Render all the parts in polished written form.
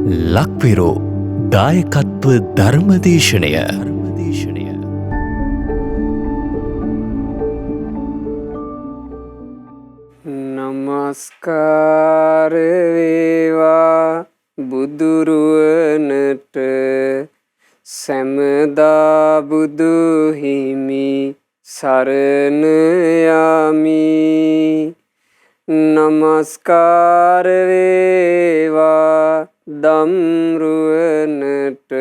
ලක්විරෝ දායකත්ව ධර්මදේශනය නමස්කාර වේවා බුදුරුවනට සැමදා බුදු හිමි සරණ යමි. නමස්කාර වේවා දම්රුවනට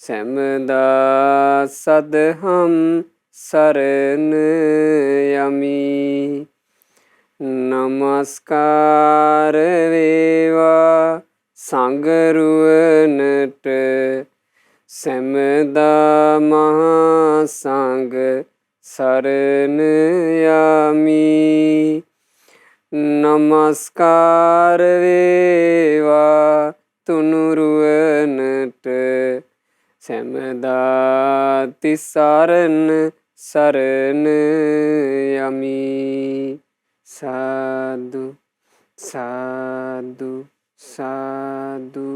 සැමදා සදහම් සරණ යමි. නමස්කාර වේවා සංඝරුවනට සැමදා මහා සංඝ සරණ යමි. නමස්කාර වේවා තුනුරුවනට සැමදා තිසරණ සරණ යමි. සාදු සාදු සාදු.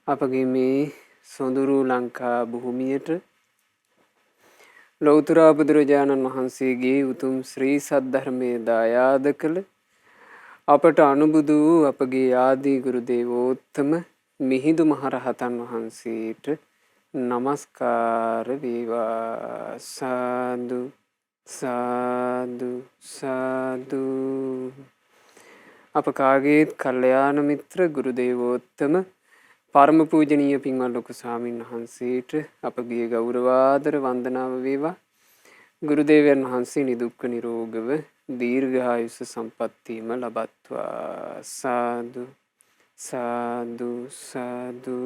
අපගේ මේ සොඳුරු ලංකා භූමියට ලෞතර බුදුරජාණන් වහන්සේගේ උතුම් ශ්‍රී සද්ධර්මයේ දායාද කළ අපට අනුබුදු වූ අපගේ ආදී ගුරු දේවෝත්තම මිහිඳු මහරහතන් වහන්සේට නමස්කාර වේවා. සාදු සාදු සාදු. අප කාගේත් කල්යාණ මිත්‍ර ගුරු දේවෝත්තම පරම පූජනීය පින්වත් ලොකු ස්වාමීන් වහන්සේට අපගේ ගෞරවාදර වන්දනාව වේවා. ගුරු දේවයන් වහන්සේ නිදුක්ඛ නිරෝගව දීර්ඝායුෂ සම්පන්නියම ලබත්වා. සාදු සාදු සාදු.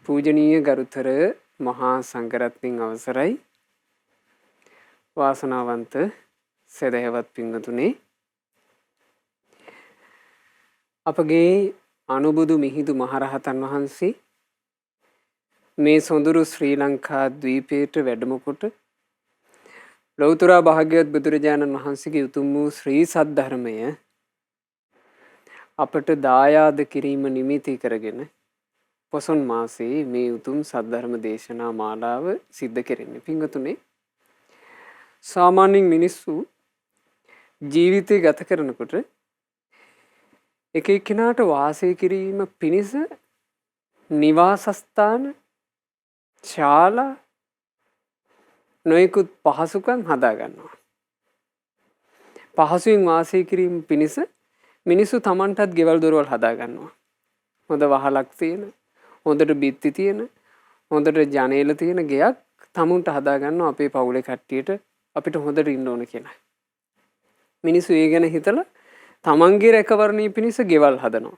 පූජනීය ගරුතර මහා සංඝරත්නයන් අවසරයි. වාසනාවන්ත සදහැවත් පින්වතුනි, අපගේ අනුබුදු මිහිඳු මහරහතන් වහන්සේ මේ සොඳුරු ශ්‍රී ලංකා ද්වීපයට වැඩම කොට ලෞතර භාග්‍යවත් බුදුරජාණන් වහන්සේගේ උතුම් වූ ශ්‍රී සද්ධර්මය අපට දායාද කිරීම නිමිති කරගෙන පොසොන් මාසයේ මේ උතුම් සද්ධර්ම දේශනා මාලාව සිද්ධ කෙරෙන්නේ. පින්වතුනි, සාමාන්‍යයෙන් මිනිස්සු ජීවිතය ගත කරනකොට එක එක්කෙනාට වාසය කිරීම පිණිස නිවාසස්ථාන, ශාලා, නොයෙකුත් පහසුකම් හදා ගන්නවා. පහසුවෙන් වාසය කිරීම පිණිස මිනිස්සු තමන්ටත් ගෙවල් දොරවල් හදා ගන්නවා. හොඳ වහලක් තියෙන, හොඳට බිත්ති තියෙන, හොඳට ජනේල තියෙන ගෙයක් තමුන්ට හදා ගන්නවා. අපේ පවුලේ කට්ටියට අපිට හොඳට ඉන්න ඕන කියලා. මිනිස්සු ඒ ගැන හිතලා තමන්ගේ රැකවරණය පිණිස ගෙවල් හදනවා.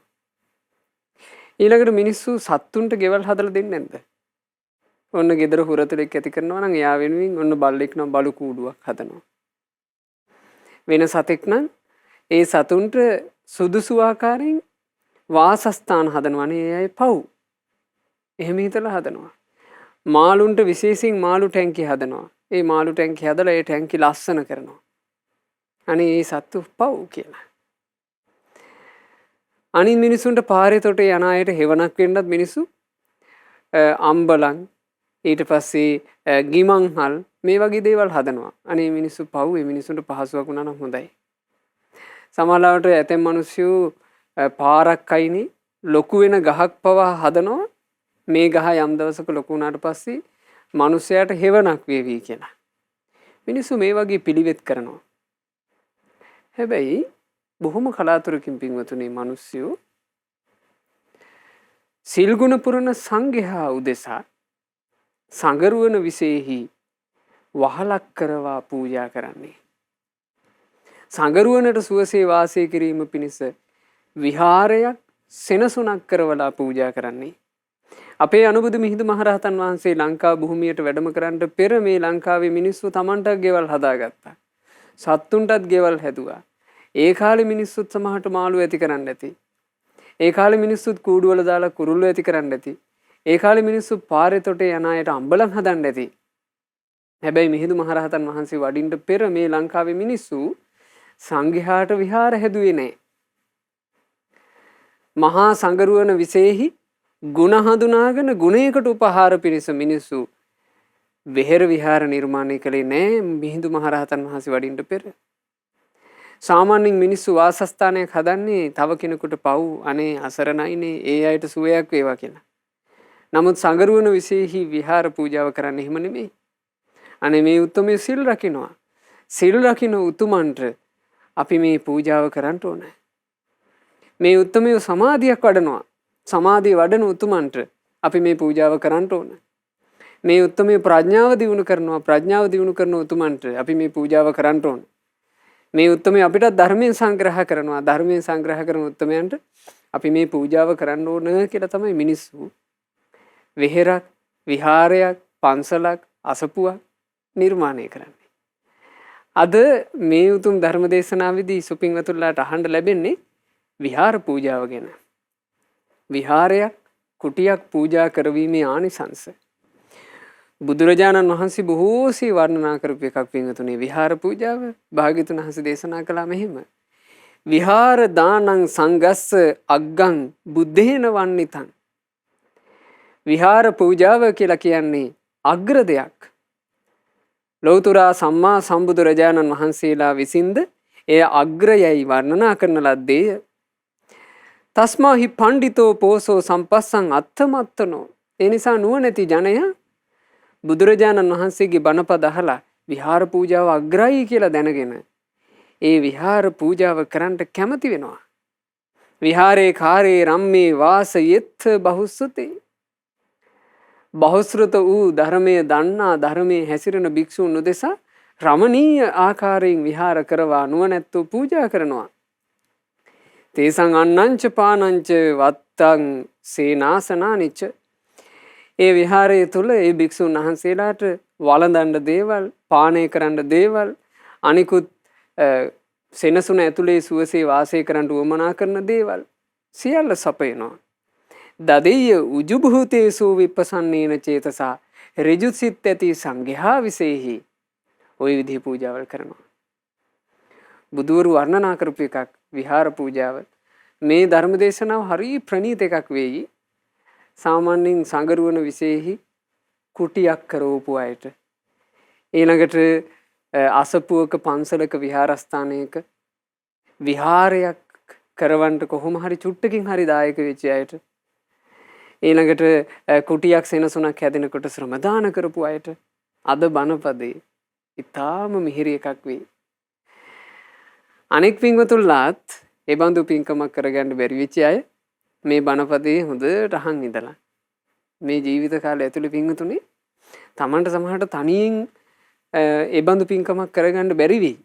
ඊළඟට මිනිස්සු සත්තුන්ට ගෙවල් හදලා දෙන්නේ නැද්ද? ඔන්න ගෙදර හුරතලෙක් ඇති කරනවා නම් එයා වෙනුවෙන් ඔන්න බල්ලෙක් නම් බලු කූඩුවක් හදනවා. වෙන සතෙක් නම් ඒ සතුන්ට සුදුසු ආකාරයෙන් වාසස්ථාන හදනවානේ. ඒ අය පව්. එහෙම හිතලා හදනවා. මාළුන්ට විශේෂයෙන් මාළු ටැංකිය හදනවා. ඒ මාළු ටැංකිය හදලා ඒ ටැංකිය ලස්සන කරනවා. අනේ ඒ සත්තු පව් කියලා. අනිත් මිනිසුන්ට පාරේ තොට යන අයට හෙවණක් වෙන්නත් මිනිස්සු අම්බලන්, ඊට පස්සේ ගිමන්හල්, මේ වගේ දේවල් හදනවා. අනේ මිනිස්සු පව්. ඒ මිනිසුන්ට පහසුවක් වුණා නම් හොඳයි. සමහරවිට ඇතැම් මිනිස්සු පාරක් අයිනේ ලොකු වෙන ගහක් පවා හදනවා. මේ ගහ යම් දවසක ලොකු වුණාට පස්සේ මිනිසයාට හෙවණක් වේවි කියලා. මිනිස්සු මේ වගේ පිළිවෙත් කරනවා. හැබැයි බොහොම කලාතුරකින් පින්වතුනි, මිනිස්සු සිල් ගුණ පුරන සංඝයා උදෙසා සංගරුවන විශේෂෙහි වහලක් කරවා පූජා කරන්නේ. සංගරුවනට සුවසේ වාසය කිරීම පිණිස විහාරයක්, සෙනසුනක් කරවලා පූජා කරන්නේ. අපේ අනුබුදු මිහිඳු මහරහතන් වහන්සේ ලංකා භූමියට වැඩම කරන්නට පෙර මේ ලංකාවේ මිනිස්සු තමන්ට ගෙවල් හදාගත්තා. සත්තුන්ටත් ගෙවල් හැදුවා. ඒ කාලේ මිනිස්සුත් සමහරට මාළු ඇති කරන්න ඇති. ඒ කාලේ මිනිස්සුත් කූඩුවල දාලා කුරුල්ලෝ ඇති කරන්න ඇති. ඒ කාලේ මිනිස්සු පාරේ තොටේ යන අයට අම්බලම් හදන්න ඇති. හැබැයි මිහිඳු මහරහතන් වහන්සේ වඩින්න පෙර මේ ලංකාවේ මිනිස්සු සංඝයාට විහාර හැදුවේ නැහැ. මහා සංගරුවන විශේෂෙහි ගුණ හඳුනාගෙන ගුණයකට උපහාර පිණිස මිනිස්සු වෙහෙර විහාර නිර්මාණය කළේ නෑ මිහිඳු මහරහතන් වහන්සේ වඩින්න පෙර. සාමාන්‍යයෙන් මිනිස්සු වාසස්ථානයක් හදන්නේ තව කෙනෙකුට පව් අනේ අසරණයිනේ ඒ අයට සුවයක් වේවා කියලා. නමුත් සංගරුවන විශේෂෙහි විහාර පූජාව කරන්නේ එහෙම නෙමෙයි. අනේ මේ උතුමේ සිල් රකින්නවා. සිල් රකින්න උතුමන්ට අපි මේ පූජාව කරන්න ඕනේ. මේ උතුමේ සමාධියක් වඩනවා. සමාධිය වඩන උතුමන්ට අපි මේ පූජාව කරන්න ඕනේ. මේ උතුමේ ප්‍රඥාව දියුණු කරනවා. ප්‍රඥාව දියුණු කරන උතුමන්ට අපි මේ පූජාව කරන්න ඕනේ. මේ උතුමේ අපිට ධර්මයෙන් සංග්‍රහ කරනවා. ධර්මයෙන් සංග්‍රහ කරන උතුමයන්ට අපි මේ පූජාව කරන්න ඕන කියලා තමයි මිනිස්සු වෙහෙරක්, විහාරයක්, පන්සලක්, අසපුවක් නිර්මාණය කරන්නේ. අද මේ උතුම් ධර්ම දේශනාවේදී සුපින්වතුන්ලාට අහන්න ලැබෙන්නේ විහාර පූජාව ගැන. විහාරයක්, කුටියක් පූජා කරවීමේ ආනිසංස. බුදුරජාණන් වහන්සේ බොහෝසේ වර්ණනා කරපු එකක් පින්වතුනි විහාර පූජාව. භාග්‍යතුන් වහන්සේ දේශනා කළා මෙහෙම. විහාර දානං සංගස්ස අග්ගං බුද්ධේන වන්නිතං. විහාර පූජාව කියලා කියන්නේ අග්‍ර දෙයක්. ලෞතුරා සම්මා සම්බුදුරජාණන් වහන්සේලා විසින්ද එය අග්‍රයයි වර්ණනා කරන ලද්දේය. තස්මාහි පණ්ඩිතෝ පෝසෝ සම්පස්සං අත්තමත්තනෝ. ඒ නිසා නුවණැති ජනයා බුදුරජාණන් වහන්සේගේ බණපද අහලා විහාර පූජාව අග්‍රයි කියලා දැනගෙන ඒ විහාර පූජාව කරන්න කැමති වෙනවා. විහාරේ කාරේ රම්මේ වාසයෙත්ථ බහුසුතේ. බහුශ්‍රත වූ ධර්මයේ දන්නා ධර්මයේ හැසිරෙන භික්ෂුන් උදෙසා රමණීය ආකාරයෙන් විහාර කරවා නුවණැත්තෝ පූජා කරනවා. තේසං අන්නංච පානංච වත්තං සේනාසනානිච. ඒ විහාරය තුල ඒ භික්ෂුන් වහන්සේලාට වළඳන්න දේවල්, පානය කරන්න දේවල්, අනිකුත් සෙනසුන ඇතුලේ සුවසේ වාසය කරන්න උවමනා කරන දේවල් සියල්ල සපයනවා. දදෙය්‍ය උජුභූතේසු විප්පසන්නේන චේතසා ඍජු සිත් ඇති සංඝයා විසෙහි. ওই විදිහේ පූජාවල් කරනවා. බුදුවරු වර්ණනා කරපු එකක් විහාර පූජාව. මේ ධර්ම දේශනාව හරිය ප්‍රණීත එකක් වෙයි. සාමාන්‍යයෙන් සංගරුවන විශේෂෙහි කුටියක් කරවපු අයට ඊළඟට අසපුවක පන්සලක විහාරස්ථානයක විහාරයක් කරවන්න කොහොම හරි චුට්ටකින් හරි දායක වෙච්ච අයට ඊළඟට කුටියක් සෙනසුනක් හැදෙනකොට ශ්‍රම දාන කරපු අයට අද බණපදේ ඊටාම මිහිරි එකක් වෙයි. අනෙක් පින්වතුන්ලාත් ඒ බඳු පින්කමක් කරගන්න බැරි වෙච්ච අය මේ බණපදේ හොඳට අහන් ඉඳලා මේ ජීවිත කාලය ඇතුලේ පින්වතුනි තමන්ට සමහරට තනියෙන් ඒ බඳු පින්කමක් කරගන්න බැරි වෙයි.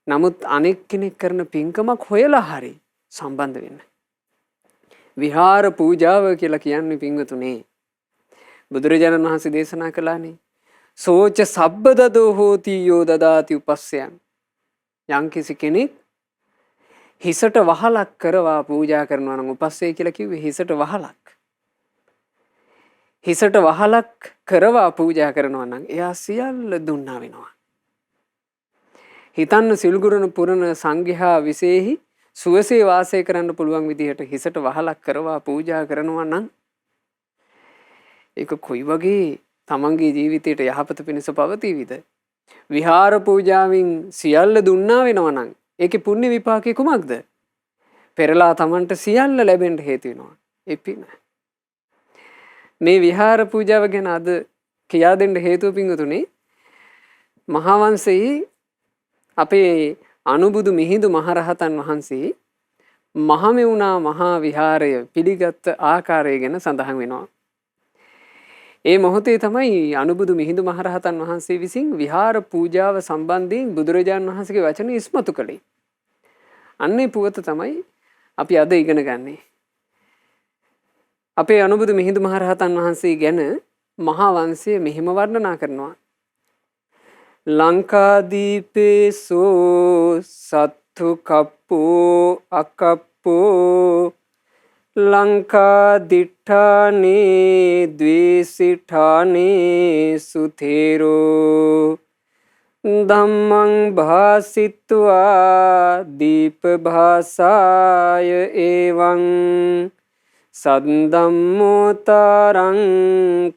නමුත් අනෙක් කෙනෙක් කරන පින්කමක් හොයලා හරි සම්බන්ධ වෙන්න. විහාර පූජාව කියලා කියන්නේ පින්වතුනි බුදුරජාණන් වහන්සේ දේශනා කළානේ සෝච සබ්බදදෝ හෝති යෝ දදාති උපස්සයන්. යම්කිසි කෙනෙක් හිසට වහලක් කරවා පූජා කරනවා නම් උපස්සේ කියලා කිව්වේ හිසට වහලක්. හිසට වහලක් කරවා පූජා කරනවා නම් එයා සියල්ල දුන්නා වෙනවා. හිතන්න සිල්ගුරුන පුරණ සංඝයා විශේෂෙහි සුවසේ වාසය කරන්න පුළුවන් විදිහට හිසට වහලක් කරවා පූජා කරනවා නම් ඒක කොයි වගේ තමන්ගේ ජීවිතයට යහපත පිණිස පවතිවිද? විහාර පූජාවෙන් සියල්ල දුන්නා වෙනවා නම් ඒකේ පුණ්‍ය විපාකේ කුමක්ද? පෙරලා තමන්ට සියල්ල ලැබෙන්න හේතු වෙනවා. ඒ පින. මේ විහාර පූජාව ගැන අද කියා දෙන්න හේතුව පින්වතුනි මහා වංශයේ අපේ අනුබුදු මිහිඳු මහරහතන් වහන්සේ මහමෙවුනා මහා විහාරය පිළිගත් ආකාරය ගැන සඳහන් වෙනවා. ඒ මොහොතේ තමයි අනුබුදු මිහිඳු මහරහතන් වහන්සේ විසින් විහාර පූජාව සම්බන්ධයෙන් බුදුරජාණන් වහන්සේගේ වචන ඉස්මතු කළේ. අන්නේ පුවත තමයි අපි අද ඉගෙන ගන්නේ. අපේ අනුබුදු මිහිඳු මහරහතන් වහන්සේ ගැන මහා වංශය මෙහිම වර්ණනා කරනවා. ලංකාදීපේසෝ සත්තු කප්පෝ අකප්පෝ ලංකා දිඨානේ ද්වේසිඨානේ සුතේරෝ ධම්මං භාසිත්වා දීප භාසාය එවං සද්දම්මෝතරං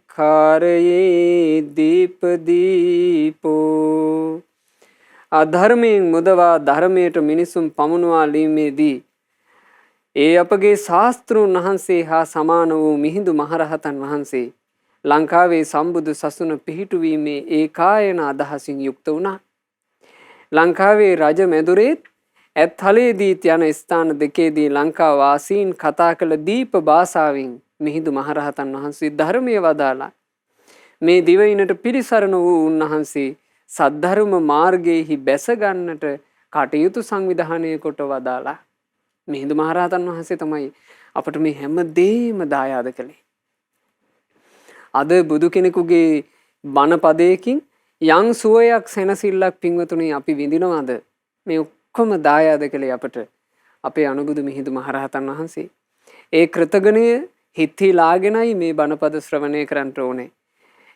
කාරයේ දීප දීපෝ. අධර්මයෙන් මුදවා ධර්මයට මිනිසුන් පමුණවා ලීමේදී ඒ අපගේ ශාස්තෘන් වහන්සේ හා සමාන වූ මිහිඳු මහරහතන් වහන්සේ ලංකාවේ සම්බුදු සසුන පිහිටුවීමේ ඒකායන අදහසින් යුක්ත වුණා. ලංකාවේ රජ මැදුරේත් ඇත්හලේදීත් යන ස්ථාන දෙකේදී ලංකා වාසීන් කතා කළ දීප භාෂාවෙන් මිහිඳු මහරහතන් වහන්සේ ධර්මය වදාලා. මේ දිවයිනට පිළිසරණ වූ උන්වහන්සේ සද්ධර්ම මාර්ගයේහි බැස ගන්නට කටයුතු සංවිධානය කොට වදාලා. මිහිඳු මහරහතන් වහන්සේ තමයි අපට මේ හැම දෙයක්ම දායාද කළේ. අද බුදු කෙනෙකුගේ බණ පදයකින් යම් සුවයක් සැනසෙල්ලක් පින්වතුනි අපි විඳිනවද? මේ ඔක්කොම දායාද කළේ අපට අපේ අනුබුදු මිහිඳු මහරහතන් වහන්සේ. ඒ කෘතගණය හිත්හි ලාගෙනයි මේ බණපද ශ්‍රවණය කරන්න ඕනේ.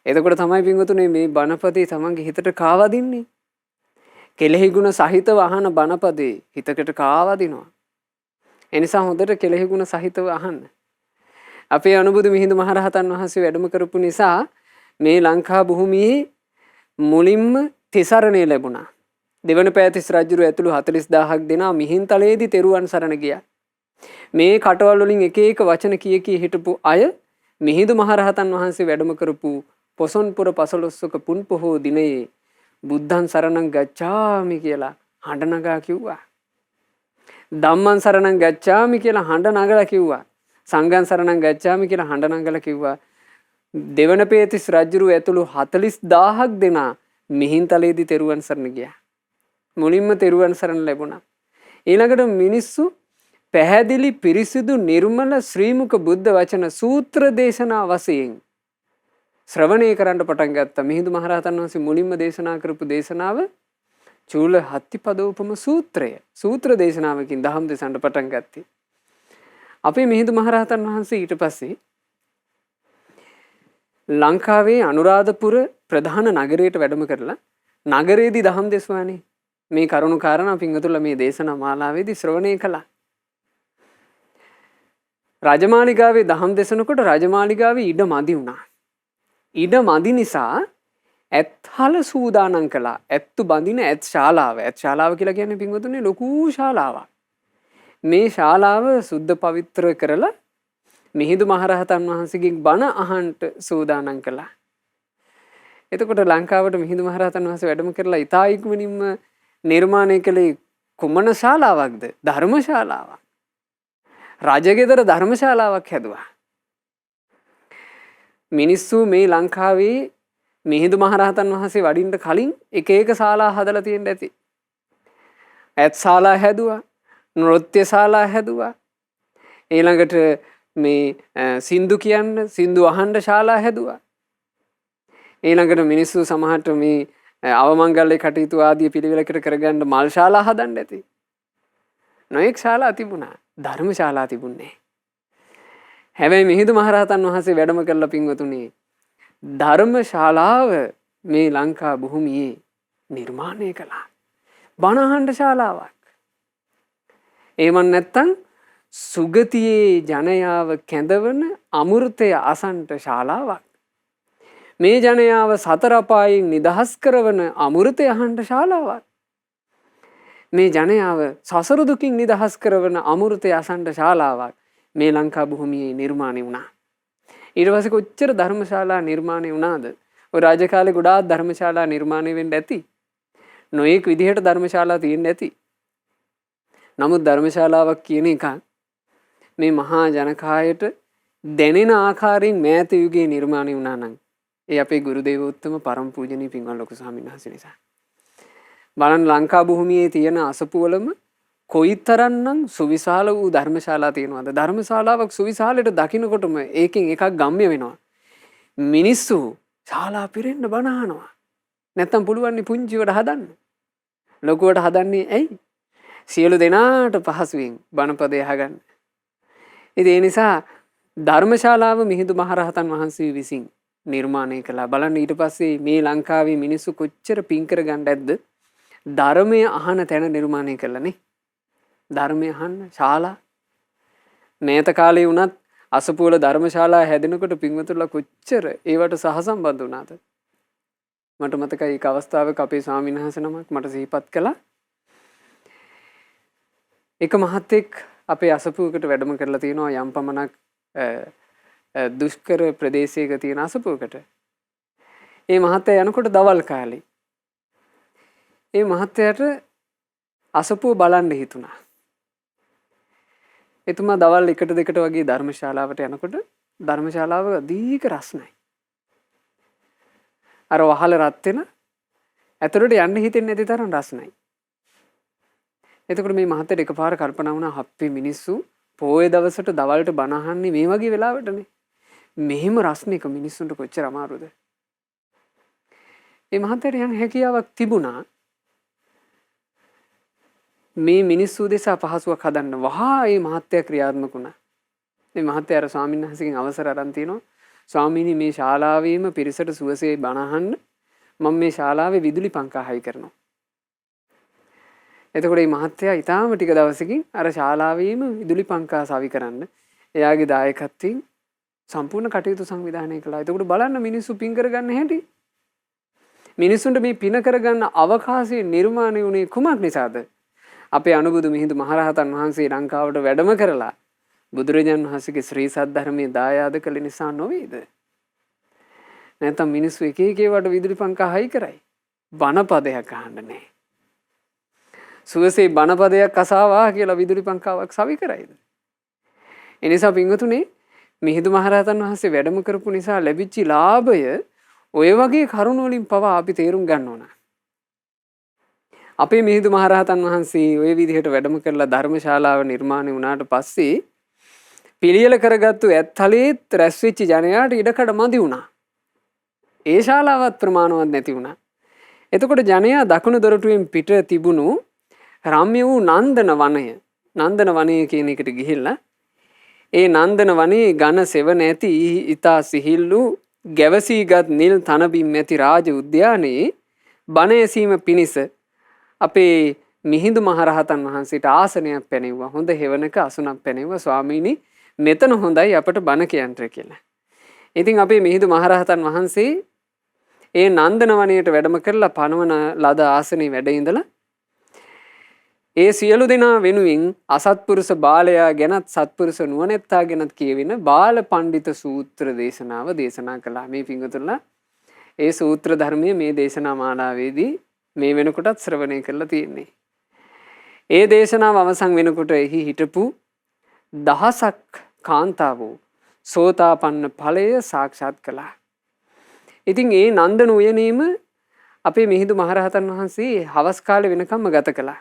එතකොට තමයි පින්වතුනි මේ බණපදේ තමන්ගේ හිතට කාවදින්නේ. කෙලෙහි ගුණ සහිතව අහන බණපදේ හිතකට කාවදිනවා. එනිසා හොඳට කෙලෙහි ගුණ සහිතව අහන්න. අපේ අනුබුදු මිහිඳු මහරහතන් වහන්සේ වැඩම කරපු නිසා මේ ලංකා භූමියේ මුලින්ම තිසරණය ලැබුණා. දෙවන පෑතිස් රජුරු ඇතුළු 40000ක් දෙනා මිහින්තලයේදී තෙරුවන් සරණ ගියා. මේ කටවල් වලින් එක එක වචන කිය කී හිටපු අය මිහිඳු මහරහතන් වහන්සේ වැඩම කරපු පොසොන්පුර පසළොස්වක පුන් පොහෝ දිනයේ බුද්ධං සරණං ගච්ඡාමි කියලා හඬ නගා කිව්වා. ධම්මං සරණං ගච්ඡාමි කියලා හඬ නගලා කිව්වා. සංඝං සරණං ගච්ඡාමි කියලා හඬ නගලා කිව්වා. දෙවන පේතිස් රජුරු ඇතුළු 40000ක් දෙනා මිහින්තලයේදී තෙරුවන් සරණ ගියා. මුලින්ම තෙරුවන් සරණ ලැබුණා. ඊළඟට මිනිස්සු පැහැදිලි පිරිසිදු නිර්මල ශ්‍රීමුක බුද්ධ වචන සූත්‍ර දේශනා වශයෙන් ශ්‍රවණය කරන්න පටන් ගත්තා. මිහිඳු මහරහතන් වහන්සේ මුලින්ම දේශනා කරපු දේශනාව චූල හත්තිපදෝපම සූත්‍රය. සූත්‍ර දේශනාවකින් දහම් දෙසන්න පටන් ගත්තේ. අපේ මිහිඳු මහරහතන් වහන්සේ ඊට පස්සේ ලංකාවේ අනුරාධපුර ප්‍රධාන නගරයට වැඩම කරලා නගරයේදී දහම් දෙසුවානේ. මේ කරුණු කාරණා පින්වතුන්ලා මේ දේශනා මාලාවේදී ශ්‍රවණය කළා. රජමාලිගාවේ දහම් දෙසනකොට රජමාලිගාවේ ඉඩ මදි වුණා. ඉඩ මදි නිසා ඇත්හල සූදානම් කළා. ඇත්තු බඳින ඇත් ශාලාව. ඇත් ශාලාව කියලා කියන්නේ පින්වතුන්ගේ ලොකු ශාලාවක්. මේ ශාලාව සුද්ධ පවිත්‍ර කරලා මිහිඳු මහරහතන් වහන්සේගෙන් බණ අහන්ට සූදානම් කළා. එතකොට ලංකාවට මිහිඳු මහරහතන් වහන්සේ වැඩම කරලා ඉතා ඉක්මනින්ම නිර්මාණය කළේ කුමන ශාලාවක්ද? ධර්මශාලාවක්. රජගෙදර ධර්මශාලාවක් හැදුවා. මිනිස්සු මේ ලංකාවේ මිහිඳු මහරහතන් වහන්සේ වඩින්න කලින් එක එක ශාලා හදලා තියෙන්න ඇති. ඇත් ශාලා හැදුවා, නෘත්‍ය ශාලා හැදුවා. ඊළඟට මේ සින්දු කියන්න, සින්දු අහන්න ශාලා හැදුවා. ඊළඟට මිනිස්සු සමහරට මේ අවමංගල්‍ය කටයුතු ආදී පිළිවෙලකට කරගන්න මල් ශාලා හදන්න ඇති. නොඑක් ශාලා තිබුණා. ධර්මශාලා තිබුණේ. හැබැයි මිහිඳු මහරහතන් වහන්සේ වැඩම කරලා පින්වතුනි ධර්මශාලාව මේ ලංකා භූමියේ නිර්මාණය කළා. බණ අහන්න ශාලාවක්. එමන් නැත්තම් සුගතියේ ජනයාව කැඳවන අමෘතය අසන්ට ශාලාවක්. මේ ජනයාව සතර අපායෙන් නිදහස් කරවන අමෘතය අහන්න ශාලාවක්. මේ ජනයාව සසර දුකින් නිදහස් කරවන අමෘතය අසන්ට ශාලාවක් මේ ලංකා භූමියේ නිර්මාණය වුණා. ඊට පස්සේ කොච්චර ධර්මශාලා නිර්මාණය වුණාද? ඔය රාජකාලේ ගොඩාක් ධර්මශාලා නිර්මාණය වෙන්න ඇති. නොඑක් විදිහට ධර්මශාලා තියෙන්න ඇති. නමුත් ධර්මශාලාවක් කියන එක මේ මහා ජනකායට දැනෙන ආකාරයෙන් මෑත යුගයේ නිර්මාණය වුණා නම් ඒ අපේ ගුරු දේවෝත්තම පරම පූජනීය පින්වත් ලොකු ස්වාමීන් වහන්සේ නිසා. බලන්න ලංකා භූමියේ තියෙන අසපුවලම කොයිතරම්නම් සුවිශාල වූ ධර්මශාලා තියෙනවද? ධර්මශාලාවක් සුවිශාලයට දකින්නකොටම ඒකෙන් එකක් ගම්ම්‍ය වෙනවා. මිනිස්සු ශාලා පිරෙන්න බණ අහනවා. නැත්තම් පුළුවන් පුංචිවට හදන්න. ලොකුවට හදන්නේ ඇයි? සියලු දෙනාට පහසුවෙන් බණපදය අහගන්න. ඉතින් ඒ නිසා ධර්මශාලාව මිහිඳු මහරහතන් වහන්සේ විසින් නිර්මාණය කළා. බලන්න ඊට පස්සේ මේ ලංකාවේ මිනිස්සු කොච්චර පින් කරගන්න ඇද්ද? ධර්මය අහන තැන නිර්මාණය කළානේ. ධර්මය අහන්න ශාලා. මේත කාලේ වුණත් අසපුවල ධර්මශාලා හැදෙනකොට පින්වතුන්ලා කොච්චර ඒවට සහසම්බන්ධ වුණාද? මට මතකයි ඒක අවස්ථාවක අපේ ස්වාමීන් වහන්සේ නමක් මට සිහිපත් කළා. එක මහත්තයෙක් අපේ අසපුවකට වැඩම කරලා තියෙනවා යම් පමණක් දුෂ්කර ප්‍රදේශයක තියෙන අසපුවකට. ඒ මහත්තයා යනකොට දවල් කාලේ. ඒ මහත්තයාට අසපුව බලන්න හිතුණා. එතුමා දවල් 1-2ට වගේ ධර්මශාලාවට යනකොට ධර්මශාලාව දීක රස්නයි. අර වහල රත් වෙන ඇතුළට යන්න හිතෙන්නේ නැති තරම් රස්නයි. එතකොට මේ මහත්තයාට එකපාර කල්පනා වුණා හප්පේ මිනිස්සු පොයේ දවසට දවල්ට බණ අහන්නේ මේ වගේ වෙලාවටනේ. මෙහෙම රස්නයක මිනිස්සුන්ට කොච්චර අමාරුද? මේ මහත්තයාට යන හැකියාවක් තිබුණා. මේ මිනිස්සු දෙසා පහසුවක් හදන්න වහා මේ මහත්තයා ක්‍රියාත්මක වුණා. මේ මහත්තයා අර ස්වාමීන් වහන්සේගෙන් අවසර අරන් තිනවා. ස්වාමීනි මේ ශාලාවේම පිරිසට සුවසේ බණ අහන්න මම මේ ශාලාවේ විදුලි පංකා හයි කරනවා. එතකොට මේ මහත්තයා ඊටාම ටික දවසකින් අර ශාලාවේම විදුලි පංකා සවි කරන්න එයාගේ දායකත්වයෙන් සම්පූර්ණ කටයුතු සංවිධානය කළා. එතකොට බලන්න මිනිස්සු පින් කරගන්න හැටි. මිනිස්සුන්ට මේ පින කරගන්න අවකාශය නිර්මාණය වුණේ කුමක් නිසාද? අපේ අනුබුදු මිහිඳු මහරහතන් වහන්සේ ලංකාවට වැඩම කරලා බුදුරජාණන් වහන්සේගේ ශ්‍රී සද්ධර්මයේ දායාද කළ නිසා නොවේද? නැත්නම් මිනිස්සු එක එක ඒවාට විදුලි පංකා හයි කරයි. බණපදයක් අහන්න නැහැ. සුවසේ බණපදයක් අසාවා කියලා විදුලි පංකාවක් සවි කරයිද? ඒ නිසා පින්වතුනි මිහිඳු මහරහතන් වහන්සේ වැඩම කරපු නිසා ලැබිච්ච ලාභය ඔය වගේ කරුණ වලින් පවා අපි තේරුම් ගන්න ඕන. අපේ මිහිඳු මහරහතන් වහන්සේ ওই විදිහට වැඩම කරලා ධර්මශාලාව නිර්මාණය වුණාට පස්සේ පිළියෙල කරගත්තු ඇත්තලේත් රැස් වෙච්ච ජනයාට ඉඩකඩ මදි වුණා. ඒ ශාලාවත් ප්‍රමාණවත් නැති වුණා. එතකොට ජනයා දකුණු දොරටුවෙන් පිට තිබුණු රම්‍ය වූ නන්දන වනය, නන්දන වනය කියන එකට ගිහිල්ලා ඒ නන්දන වනයේ ඝන සෙවණ ඇති ඊතා සිහිල්ලු ගැවසීගත් නිල් තනබිම් ඇති රාජ උද්‍යානයේ බණ ඇසීම පිණිස අපේ මිහිඳු මහරහතන් වහන්සේට ආසනයක් පැනෙව්වා. හොඳ හෙවණක අසුනක් පැනෙව්වා. ස්වාමීනි මෙතන හොඳයි අපට බණ කියන්ට කියලා. ඉතින් අපේ මිහිඳු මහරහතන් වහන්සේ ඒ නන්දන වනයේට වැඩම කරලා පනවන ලද ආසනයේ වැඩ ඉඳලා ඒ සියලු දෙනා වෙනුවෙන් අසත්පුරුෂ බාලයා ගැනත් සත්පුරුෂ නුවණැත්තා ගැනත් කියවෙන බාල පඬිත සූත්‍ර දේශනාව දේශනා කළා. මේ පිංගුතුල්ලා ඒ සූත්‍ර ධර්මයේ මේ දේශනා මාලාවේදී මේ වෙනකොටත් ශ්‍රවණය කරලා තියෙන්නේ. ඒ දේශනාව අවසන් වෙනකොට එහි හිටපු දහසක් කාන්තාවෝ සෝතාපන්න ඵලය සාක්ෂාත් කළා. ඉතින් ඒ නන්දන උයනේම අපේ මිහිඳු මහරහතන් වහන්සේ හවස් කාලේ වෙනකම්ම ගත කළා.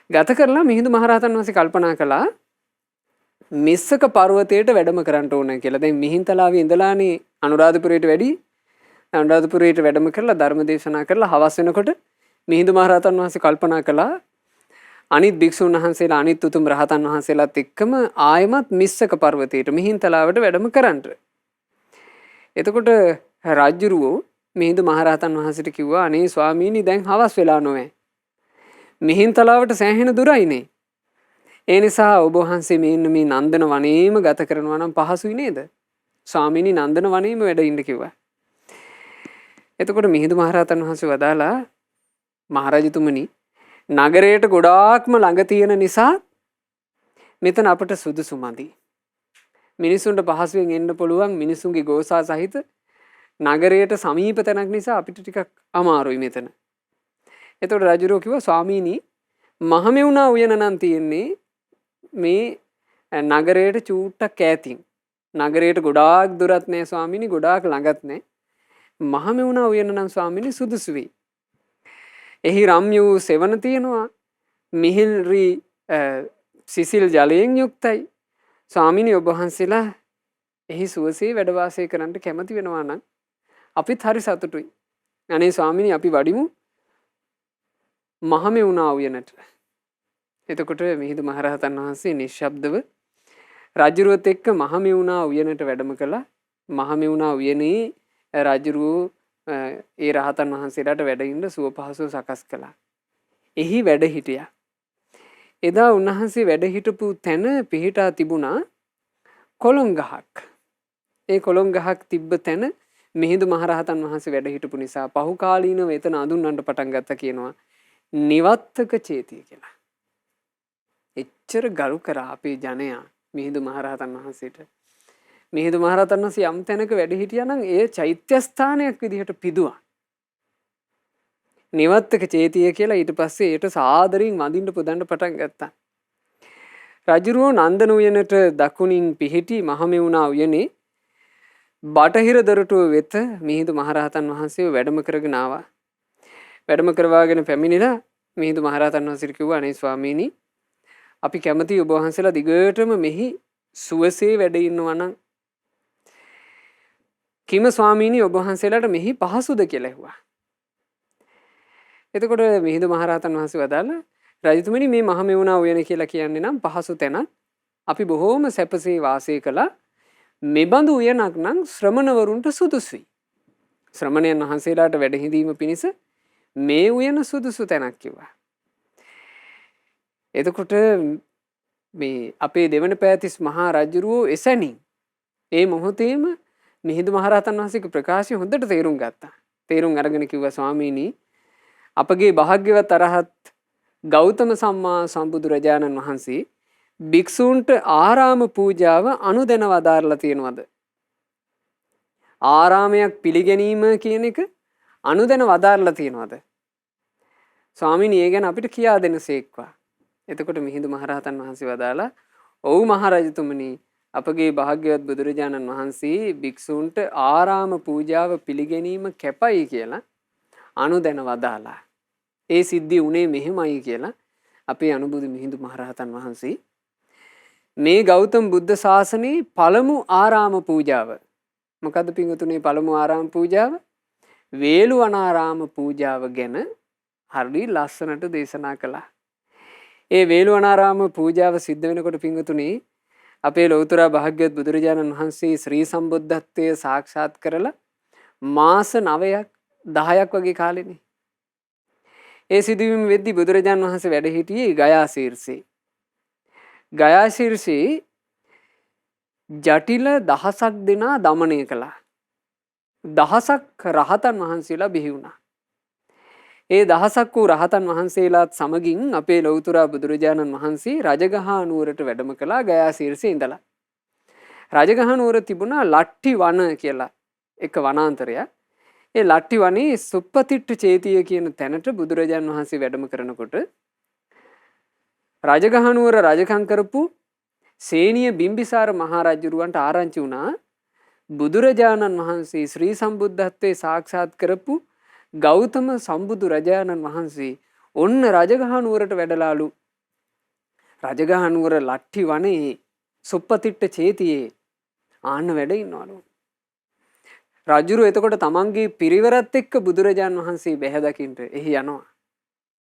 ගත කරලා මිහිඳු මහරහතන් වහන්සේ කල්පනා කළා මිස්සක පර්වතයට වැඩම කරන්න ඕන කියලා. දැන් මිහින්තලාවේ ඉඳලානේ අනුරාධපුරයට වැඩි. අනුරාධපුරයට වැඩම කරලා ධර්ම දේශනා කරලා හවස් වෙනකොට මිහිඳු මහරහතන් වහන්සේ කල්පනා කළා අනිත් භික්ෂුන් වහන්සේලා අනිත් උතුම් රහතන් වහන්සේලාත් එක්කම ආයමත් මිස්සක පර්වතයට මිහින්තලාවට වැඩම කරන්න. එතකොට රජුරුවෝ මිහිඳු මහරහතන් වහන්සේට කිව්වා අනේ ස්වාමීනි දැන් හවස් වෙලා නොවේ. මිහින්තලාවට සෑහෙන දුරයිනේ. ඒ නිසා ඔබ වහන්සේ මෙන්න මේ නන්දන වනයේම ගත කරනවා නම් පහසුයි නේද? ස්වාමීනි නන්දන වනයේම වැඩ ඉන්න කිව්වා. එතකොට මිහිඳු මහරහතන් වහන්සේ වදාලා මහරජතුමනි නගරයට ගොඩාක්ම ළඟ තියෙන නිසා මෙතන අපට සුදුසු මදි. මිනිසුන්ට පහසුවෙන් එන්න පුළුවන් මිනිසුන්ගේ ගෝසා සහිත නගරයට සමීප තැනක් නිසා අපිට ටිකක් අමාරුයි මෙතන. එතකොට රජුරෝ කිව්වා ස්වාමීනි මහමෙවුනා උයන නම් තියෙන්නේ මේ නගරයට චූට්ටක් ඈතින්. නගරයට ගොඩාක් දුරත් නෑ ස්වාමීනි ගොඩාක් ළඟත් නෑ. මහමෙවුනා උයන නම් ස්වාමීනි සුදුසු වෙයි. එහි රම්‍ය වූ සෙවණ තියෙනවා. මිහිල්රි සිසිල් ජලයෙන් යුක්තයි. ස්වාමීනි ඔබ වහන්සේලා එහි සුවසේ වැඩ වාසය කරන්න කැමති වෙනවා නම් අපිත් හරි සතුටුයි. අනේ ස්වාමීනි අපි වඩිමු මහමෙවුනා උයනට. එතකොට මිහිඳු මහරහතන් වහන්සේ නිශ්ශබ්දව රජුරුවත් එක්ක මහමෙවුනා උයනට වැඩම කළා. මහමෙවුනා උයනේ රජුරෝ ඒ රහතන් වහන්සේලාට වැඩ ඉන්න සුව පහසුව සකස් කළා. එහි වැඩ හිටියා. එදා උන්වහන්සේ වැඩ හිටපු තැන පිහිටා තිබුණා කොළොන් ගහක්. ඒ කොළොන් ගහක් තිබ්බ තැන මිහිඳු මහරහතන් වහන්සේ වැඩ හිටපු නිසා පහු කාලීනව එතන අඳුන්වන්න පටන් ගත්තා කියනවා නිවත්තක චේතිය කියලා. එච්චර ගරු කරා අපේ ජනයා මිහිඳු මහරහතන් වහන්සේට. මිහිඳු මහරහතන් වහන්සේ යම් තැනක වැඩ හිටියා නම් ඒ චෛත්‍ය ස්ථානයක් විදිහට පිදුවා. නිවත්තක චේතිය කියලා ඊට පස්සේ ඒට සාදරින් වඳින්න පුදන්න පටන් ගත්තා. රජුරෝ නන්දන උයනට දකුණින් පිහිටි මහමෙවුනා උයනේ බටහිර දොරටුව වෙත මිහිඳු මහරහතන් වහන්සේව වැඩම කරගෙන ආවා. වැඩම කරවාගෙන පැමිණිලා මිහිඳු මහරහතන් වහන්සේට කිව්වා අනේ ස්වාමීනි අපි කැමති ඔබ වහන්සේලා දිගටම මෙහි සුවසේ වැඩ ඉන්නවා නම් කිම ස්වාමීනි ඔබ වහන්සේලාට මෙහි පහසුද කියලා ඇහුවා. එතකොට මිහිඳු මහරහතන් වහන්සේ වදාළා රජතුමනි මේ මහමෙවුනා උයන කියලා කියන්නේ නම් පහසු තැනක්. අපි බොහෝම සැපසේ වාසය කළා. මෙබඳු උයනක් නම් ශ්‍රමණවරුන්ට සුදුසුයි. ශ්‍රමණයන් වහන්සේලාට වැඩ හිඳීම පිණිස මේ උයන සුදුසු තැනක් කිව්වා. එතකොට මේ අපේ දෙවන පෑතිස් මහා රජුරෝ එසැනින් ඒ මොහොතේම මිහිඳු මහරහතන් වහන්සේගේ ප්‍රකාශය හොඳට තේරුම් ගත්තා. තේරුම් අරගෙන කිව්වා ස්වාමීනි අපගේ භාග්‍යවත් අරහත් ගෞතම සම්මා සම්බුදුරජාණන් වහන්සේ භික්ෂූන්ට ආරාම පූජාව අනුදැන වදාරලා තියෙනවද? ආරාමයක් පිළිගැනීම කියන එක අනුදැන වදාරලා තියෙනවද? ස්වාමීනි ඒ ගැන අපිට කියා දෙනසේක්වා. එතකොට මිහිඳු මහරහතන් වහන්සේ වදාලා ඔව් මහරජතුමනි අපගේ භාග්‍යවත් බුදුරජාණන් වහන්සේ භික්ෂූන්ට ආරාම පූජාව පිළිගැනීම කැපයි කියලා අනුදැන වදාලා. ඒ සිද්ධිය උනේ මෙහෙමයි කියලා අපේ අනුබුදු මිහිඳු මහරහතන් වහන්සේ මේ ගෞතම බුද්ධ ශාසනයේ පළමු ආරාම පූජාව මොකද්ද පින්වතුනි පළමු ආරාම පූජාව? වේළුවනාරාම පූජාව ගැන හරි ලස්සනට දේශනා කළා. ඒ වේළුවනාරාම පූජාව සිද්ධ වෙනකොට පින්වතුනි අපේ ලෞතර භාග්‍යවත් බුදුරජාණන් වහන්සේ ශ්‍රී සම්බුද්ධත්වයේ සාක්ෂාත් කරලා මාස 9ක් 10ක් වගේ කාලෙනේ. ඒ සිදුවීම වෙද්දී බුදුරජාණන් වහන්සේ වැඩ හිටියේ ගයා ශීර්ෂේ. ගයා ශීර්ෂේ ජටිල දහසක් දෙනා දමනය කළා. දහසක් රහතන් වහන්සේලා බිහි වුණා. ඒ දහසක් වූ රහතන් වහන්සේලාත් සමගින් අපේ ලෞතර බුදුරජාණන් වහන්සේ රජගහ නුවරට වැඩම කළා ගයා ශීර්ෂේ ඉඳලා. රජගහ නුවර තිබුණා ලට්ටි වන කියලා එක වනාන්තරයක්. ඒ ලට්ටි වනේ සුප්පතිට්ඨ චේතිය කියන තැනට බුදුරජාණන් වහන්සේ වැඩම කරනකොට රජගහ නුවර රජකම් කරපු සේනිය බිම්බිසාර මහරජුරවන්ට ආරංචි වුණා බුදුරජාණන් වහන්සේ ශ්‍රී සම්බුද්ධත්වයේ සාක්ෂාත් කරපු ගෞතම සම්බුදු රජාණන් වහන්සේ ඔන්න රජගහ නුවරට වැඩලාලු. රජගහ නුවර ලට්ටි වනේ සුප්පතිට්ඨ චේතියේ ආන්න වැඩ ඉන්නවලු. රජුරු එතකොට තමන්ගේ පිරිවරත් එක්ක බුදුරජාණන් වහන්සේ බැහැ දකින්න එහි යනවා.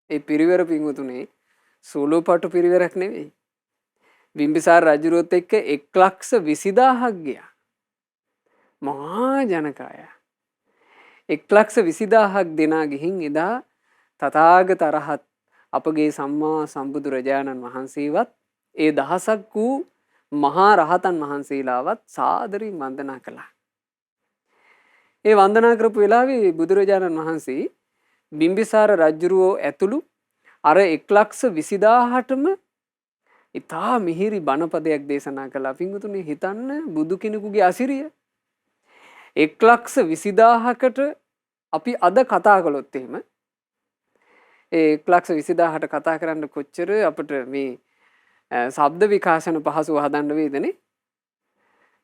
ඒ පිරිවර පිංගුතුනේ සූලෝපටු පිරිවරක් නෙවෙයි. බිම්බිසාර රජුරුවත් එක්ක 1,20,000ක් ගියා. මහා ජනකාය. 1,20,000ක් දෙනා ගිහින් එදා තථාගත අරහත් අපගේ සම්මා සම්බුදුරජාණන් වහන්සේවත් ඒ දහසක් වූ මහා රහතන් වහන්සේලාවත් සාදරයෙන් වන්දනා කළා. ඒ වන්දනා කරපු වෙලාවේ බුදුරජාණන් වහන්සේ බිම්බිසාර රජුරෝ ඇතුළු අර 1,20,000ටම ඉතා මිහිරි බණපදයක් දේශනා කළා. පින්වතුනි හිතන්න බුදු කෙනෙකුගේ අසිරිය 1,20,000කට අපි අද කතා කළොත් එහෙම ඒ 1,20,000ට කතා කරන්න කොච්චර අපිට මේ ශබ්ද විකාශන පහසුව හදන්න වේදනේ.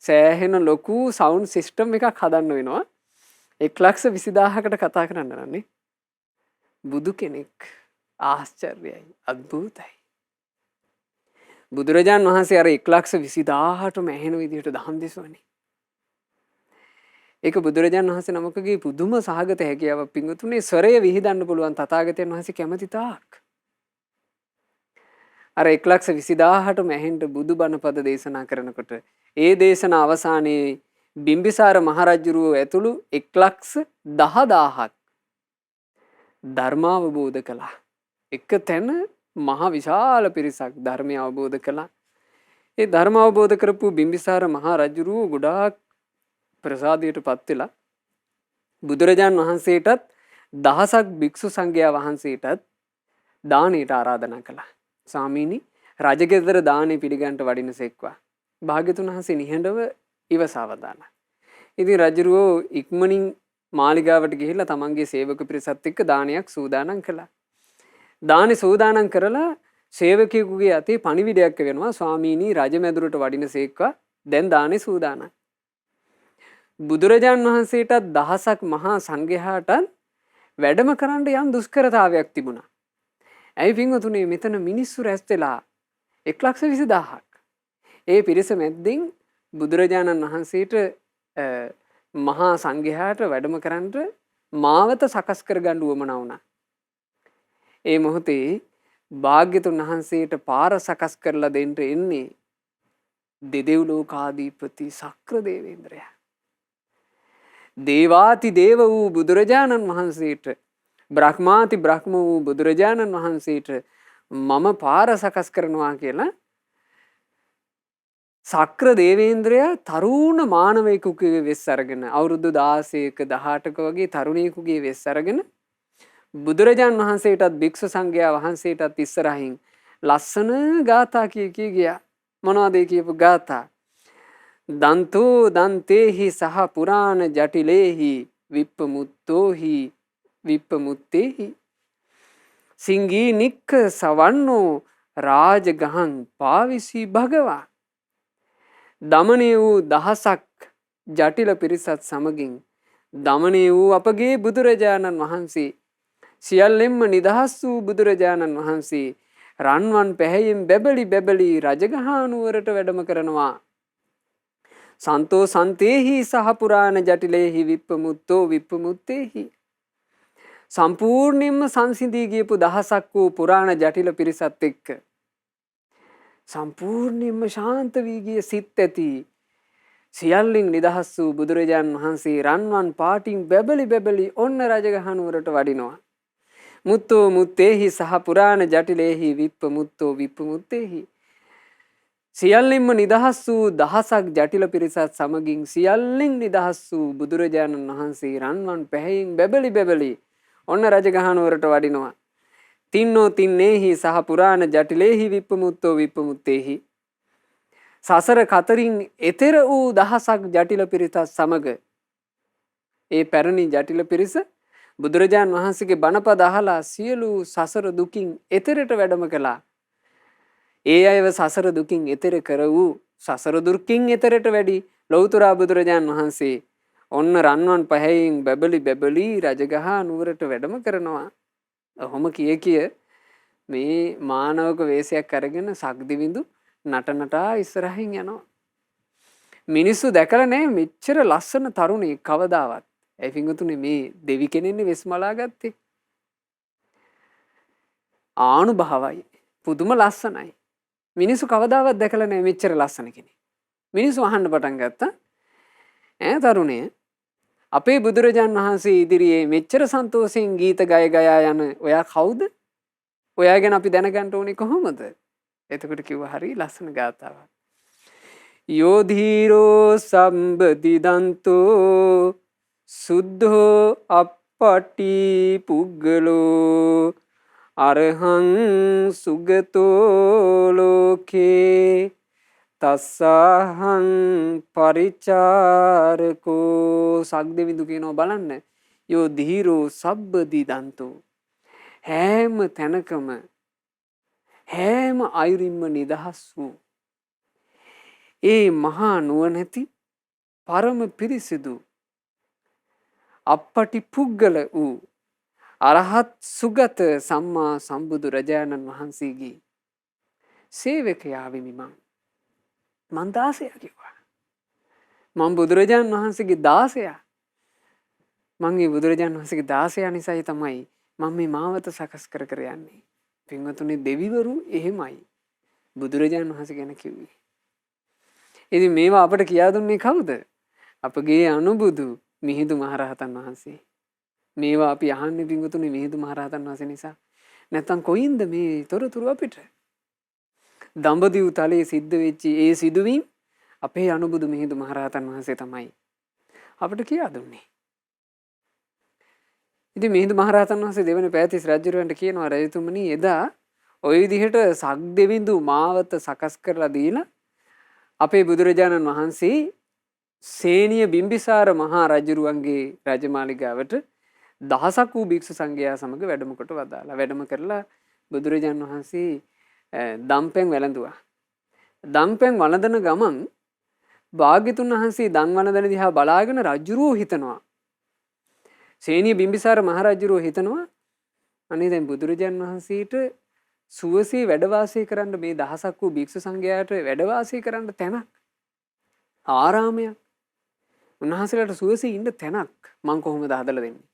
සෑහෙන ලොකු සවුන්ඩ් සිස්ටම් එකක් හදන්න වෙනවා 1,20,000කට කතා කරන්න නන්නේ. බුදු කෙනෙක් ආශ්චර්යයි අద్භූතයි. බුදුරජාණන් වහන්සේ අර 1,20,000ටම ඇහෙන විදිහට දහම් දෙසුවනේ. ඒක බුදුරජාණන් වහන්සේ නමකගේ පුදුම සහගත හැකියාවක් පිංගුතුනේ. ස්වරය විහිදන්න පුළුවන් තථාගතයන් වහන්සේ කැමති තාක්. අර 1,20,000ටම ඇහෙන්න බුදුබණ පද දේශනා කරනකොට ඒ දේශන අවසානයේ බිම්බිසාර මහරජුරුව ඇතුළු 1,10,000ක් ධර්මාවබෝධ කළා. එක තැන මහ විශාල පිරිසක් ධර්මය අවබෝධ කළා. ඒ ධර්ම අවබෝධ කරපු බිම්බිසාර මහරජුරුව ගොඩාක් ප්‍රසාදයට පත් වෙලා බුදුරජාන් වහන්සේටත් දහසක් භික්ෂු සංඝයා වහන්සේටත් දානයට ආරාධනා කළා. ස්වාමීනි රජගෙදර දානේ පිළිගන්ට වඩිනසේක්වා. භාග්‍යතුන් වහන්සේ නිහඬව ඉවසාවදාලා. ඉතින් රජුරෝ ඉක්මනින් මාලිගාවට ගිහිල්ලා තමන්ගේ සේවක පිරිසත් එක්ක දානයක් සූදානම් කළා. දානේ සූදානම් කරලා සේවකයෙකුගේ අතේ පණිවිඩයක් වෙනවා ස්වාමීනි රජමැදුරට වඩිනසේක්වා. දැන් දානේ සූදානම්. බුදුරජාන් වහන්සේටත් දහසක් මහා සංඝයාටත් වැඩම කරන්න යම් දුෂ්කරතාවයක් තිබුණා. ඇයි පින්වතුනි මෙතන මිනිස්සු රැස් වෙලා 1,20,000ක්. ඒ පිරිස මැද්දෙන් බුදුරජාණන් වහන්සේට මහා සංඝයාට වැඩම කරන්න මාවත සකස් කරගන්න උවමනා වුණා. ඒ මොහොතේ භාග්‍යතුන් වහන්සේට පාර සකස් කරලා දෙන්න එන්නේ දෙදෙව් ලෝකාධිපති සක්‍ර දේවේන්ද්‍රයා. දේවාති දේව වූ බුදුරජාණන් වහන්සේට බ්‍රහ්මාති බ්‍රහ්ම වූ බුදුරජාණන් වහන්සේට මම පාර සකස් කරනවා කියලා සක්‍ර දේවේන්ද්‍රයා තරුණ මානවයෙකුගේ වෙස් අරගෙන අවුරුදු 16ක 18ක වගේ තරුණයෙකුගේ වෙස් අරගෙන බුදුරජාණන් වහන්සේටත් භික්ෂු සංඝයා වහන්සේටත් ඉස්සරහින් ලස්සන ගාථා කිය ගියා. මොනවද කියපු ගාථා? දන්තෝ දන්තේහි සහ පුරාණ ජටිලේහි විප්පමුත්තෝහි විප්පමුත්තේහි සිංගී නික්ක සවන්නෝ රාජගහං පාවිසි භගවා. දමනය වූ දහසක් ජටිල පිරිසත් සමගින් දමනය වූ අපගේ බුදුරජාණන් වහන්සේ සියල්ලෙන්ම නිදහස් වූ බුදුරජාණන් වහන්සේ රන්වන් පැහැයෙන් බැබලි බැබලි රජගහනුවරට වැඩම කරනවා. සන්තෝ සන්තේහි සහ පුරාණ ජටිලේහි විප්පමුත්තෝ විප්පමුත්තේහි. සම්පූර්ණයෙන්ම සංසිඳී ගියපු දහසක් වූ පුරාණ ජටිල පිරිසත් එක්ක සම්පූර්ණයෙන්ම ශාන්ත වී ගිය සිත් ඇති සියල්ලෙන් නිදහස් වූ බුදුරජාණන් වහන්සේ රන්වන් පාටින් බැබලි බැබලි ඔන්න රජගහනුවරට වඩිනවා. මුත්තෝ මුත්තේහි සහ පුරාණ ජටිලේහි විප්පමුත්තෝ විප්පමුත්තේහි. සියල්ලෙන්ම නිදහස් වූ දහසක් ජටිල පිරිසත් සමගින් සියල්ලෙන් නිදහස් වූ බුදුරජාණන් වහන්සේ රන්වන් පැහැයෙන් බැබලි බැබලි ඔන්න රජගහනුවරට වඩිනවා. තින්නෝ තින්නේහි සහ පුරාණ ජටිලේහි විප්පමුත්තෝ විප්පමුත්තේහි. සසර කතරින් එතෙර වූ දහසක් ජටිල පිරිසත් සමග ඒ පැරණි ජටිල පිරිස බුදුරජාණන් වහන්සේගේ බණපද අහලා සියලු සසර දුකින් එතරට වැඩම කළා. ඒ අයව සසර දුකින් එතෙර කර වූ සසර දුකින් එතරට වැඩි ලෞතුරා බුදුරජාණන් වහන්සේ ඔන්න රන්වන් පහයෙන් බැබලි බැබලි රජගහ නුවරට වැඩම කරනවා. ඔහොම කිය මේ මානවක වේශයක් අරගෙන සක්දිවිඳු නටනටා ඉස්සරහින් යනවා. මිනිස්සු දැකලා නැහැ මෙච්චර ලස්සන තරුණයෙක් කවදාවත්. ඒ පිංගුතුනේ මේ දෙවි කෙනෙන්නේ වෙස් මලා ගත්තේ. ආනුභාවයි පුදුම ලස්සනයි. මිනිස්සු කවදාවත් දැකලා නැහැ මෙච්චර ලස්සන කෙනෙක්. මිනිස්සු අහන්න පටන් ගත්තා. තරුණය අපේ බුදුරජාන් වහන්සේ ඉදිරියේ මෙච්චර සන්තෝෂයෙන් ගීත ගය ගයා යන ඔයා කවුද? ඔයා ගැන අපි දැනගන්න ඕනේ කොහොමද? එතකොට කිව්වා හරි ලස්සන ගාතාවක්. යෝධීරෝ සම්බදිදන්තෝ සුද්ධෝ අප්පටි පුග්ගලෝ අරහං සුගතෝ ලෝකේ තස්සහං පරිචාරකෝ. සක්දෙවිඳු කියනවා බලන්න. යෝ ධීරෝ සබ්බදිදන්තෝ හැම තැනකම හැම අයුරින්ම නිදහස් වූ ඒ මහා නුවණැති පරම පිරිසිදු අප්පටි පුග්ගල වූ අරහත් සුගත සම්මා සම්බුදු රජාණන් වහන්සේගේ සේවකයා වෙමි මං 16 කිව්වා. මම බුදුරජාණන් වහන්සේගේ 16. මම මේ බුදුරජාණන් වහන්සේගේ 16 නිසායි තමයි මම මේ මාවත සකස් කර යන්නේ. පින්වතුනි දෙවිවරු එහෙමයි බුදුරජාණන් වහන්සේ ගැන කිව්වේ. ඉතින් මේවා අපට කියා දුන්නේ කවුද? අපගේ අනුබුදු මිහිඳු මහරහතන් වහන්සේ. මේවා අපි අහන්නේ පිංගුතුනි මිහිඳු මහරහතන් වහන්සේ නිසා. නැත්තම් කොයින්ද මේ තොරතුරු අපිට? දඹදිව් තලයේ සිද්ධ වෙච්ච ඒ සිදුවීම් අපේ අනුබුදු මිහිඳු මහරහතන් වහන්සේ තමයි අපිට කියා දුන්නේ. ඉතින් මිහිඳු මහරහතන් වහන්සේ දෙවන පෑතිස් රජුරවන්ට කියනවා රජතුමනි එදා ওই විදිහට සක්දෙවිඳු මාවත සකස් කරලා දීලා අපේ බුදුරජාණන් වහන්සේ සේනිය බිම්බිසාර මහා රජුරුවන්ගේ රජමාලිගාවට දහසක් වූ භික්ෂු සංඝයා සමග වැඩම කොට වදාලා වැඩම කරලා බුදුරජාණන් වහන්සේ දම්පැන් වැළඳුවා. දම්පැන් වළඳන ගමන් භාග්‍යතුන් වහන්සේ දන් වළඳන දිහා බලාගෙන රජුරුවෝ හිතනවා. සේනිය බිම්බිසාර මහ රජුරුවෝ හිතනවා අනේ දැන් බුදුරජාණන් වහන්සේට සුවසේ වැඩ වාසය කරන්න මේ දහසක් වූ භික්ෂු සංඝයාට වැඩ වාසය කරන්න තැනක් ආරාමයක් උන්වහන්සේලාට සුවසේ ඉන්න තැනක් මං කොහොමද හදලා දෙන්නේ?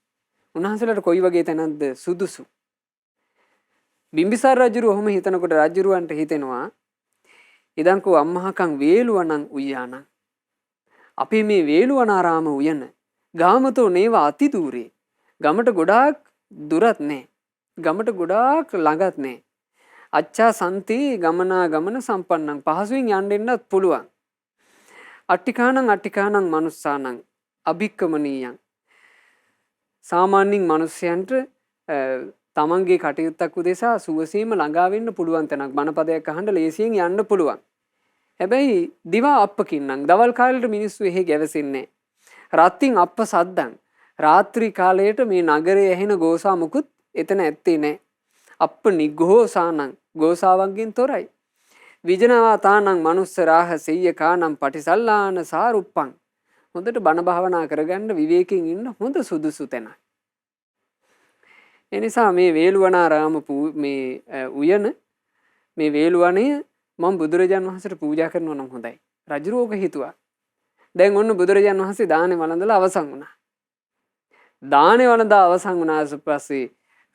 උන්වහන්සේලාට කොයි වගේ තැනක්ද සුදුසු? බිම්බිසාර රජුරු ඔහොම හිතනකොට රජුරුවන්ට හිතෙනවා ඉදන්කෝ අම්මහකන් වේලුවනං උయ్యాනං අපි මේ වේලුවනාරාම උයන ගාමතෝ නේවා අති දූරේ ගමට ගොඩාක් දුරත් නෑ ගමට ගොඩාක් ළඟත් නෑ අච්චා සන්ති ගමනා ගමන සම්පන්නං පහසුවෙන් යන්න එන්නත් පුළුවන් අට්ටිකානං මනුස්සානං අභික්කමනීයං සාමාන්‍යයෙන් මිනිස්යන්ට තමන්ගේ කටයුත්තක් උදෙසා සුවසේම ළඟා වෙන්න පුළුවන් තැනක් බණපදයක් අහන්න ලේසියෙන් යන්න පුළුවන්. හැබැයි දිවා අප්පකින්නම් දවල් කාලේට මිනිස්සු එහෙ ගැවසෙන්නේ රත්තින් අප්ප සද්දන් රාත්‍රී කාලයට මේ නගරයේ ඇහෙන ගෝසා මුකුත් එතන ඇත්තේ නැහැ. අප්ප නිග්ඝෝසානං ගෝසාවන්ගෙන් තොරයි. විජනවා තානං මනුස්ස රාහ සෙය්‍ය කානම් පටිසල්ලාන සාරුප්පං හොඳට බණ භාවනා කරගන්න විවේකයෙන් ඉන්න හොඳ සුදුසු තැනක්. එනිසා මේ වේළුවනාරාම මේ උයන මේ වේළුවනේ මම බුදුරජාන් වහන්සේට පූජා කරනවා නම් හොඳයි. රජුරෝක හිතුවා. දැන් ඔන්න බුදුරජාන් වහන්සේ දානේ වළඳලා අවසන් වුණා. දානේ වළඳා අවසන් වුණාට පස්සේ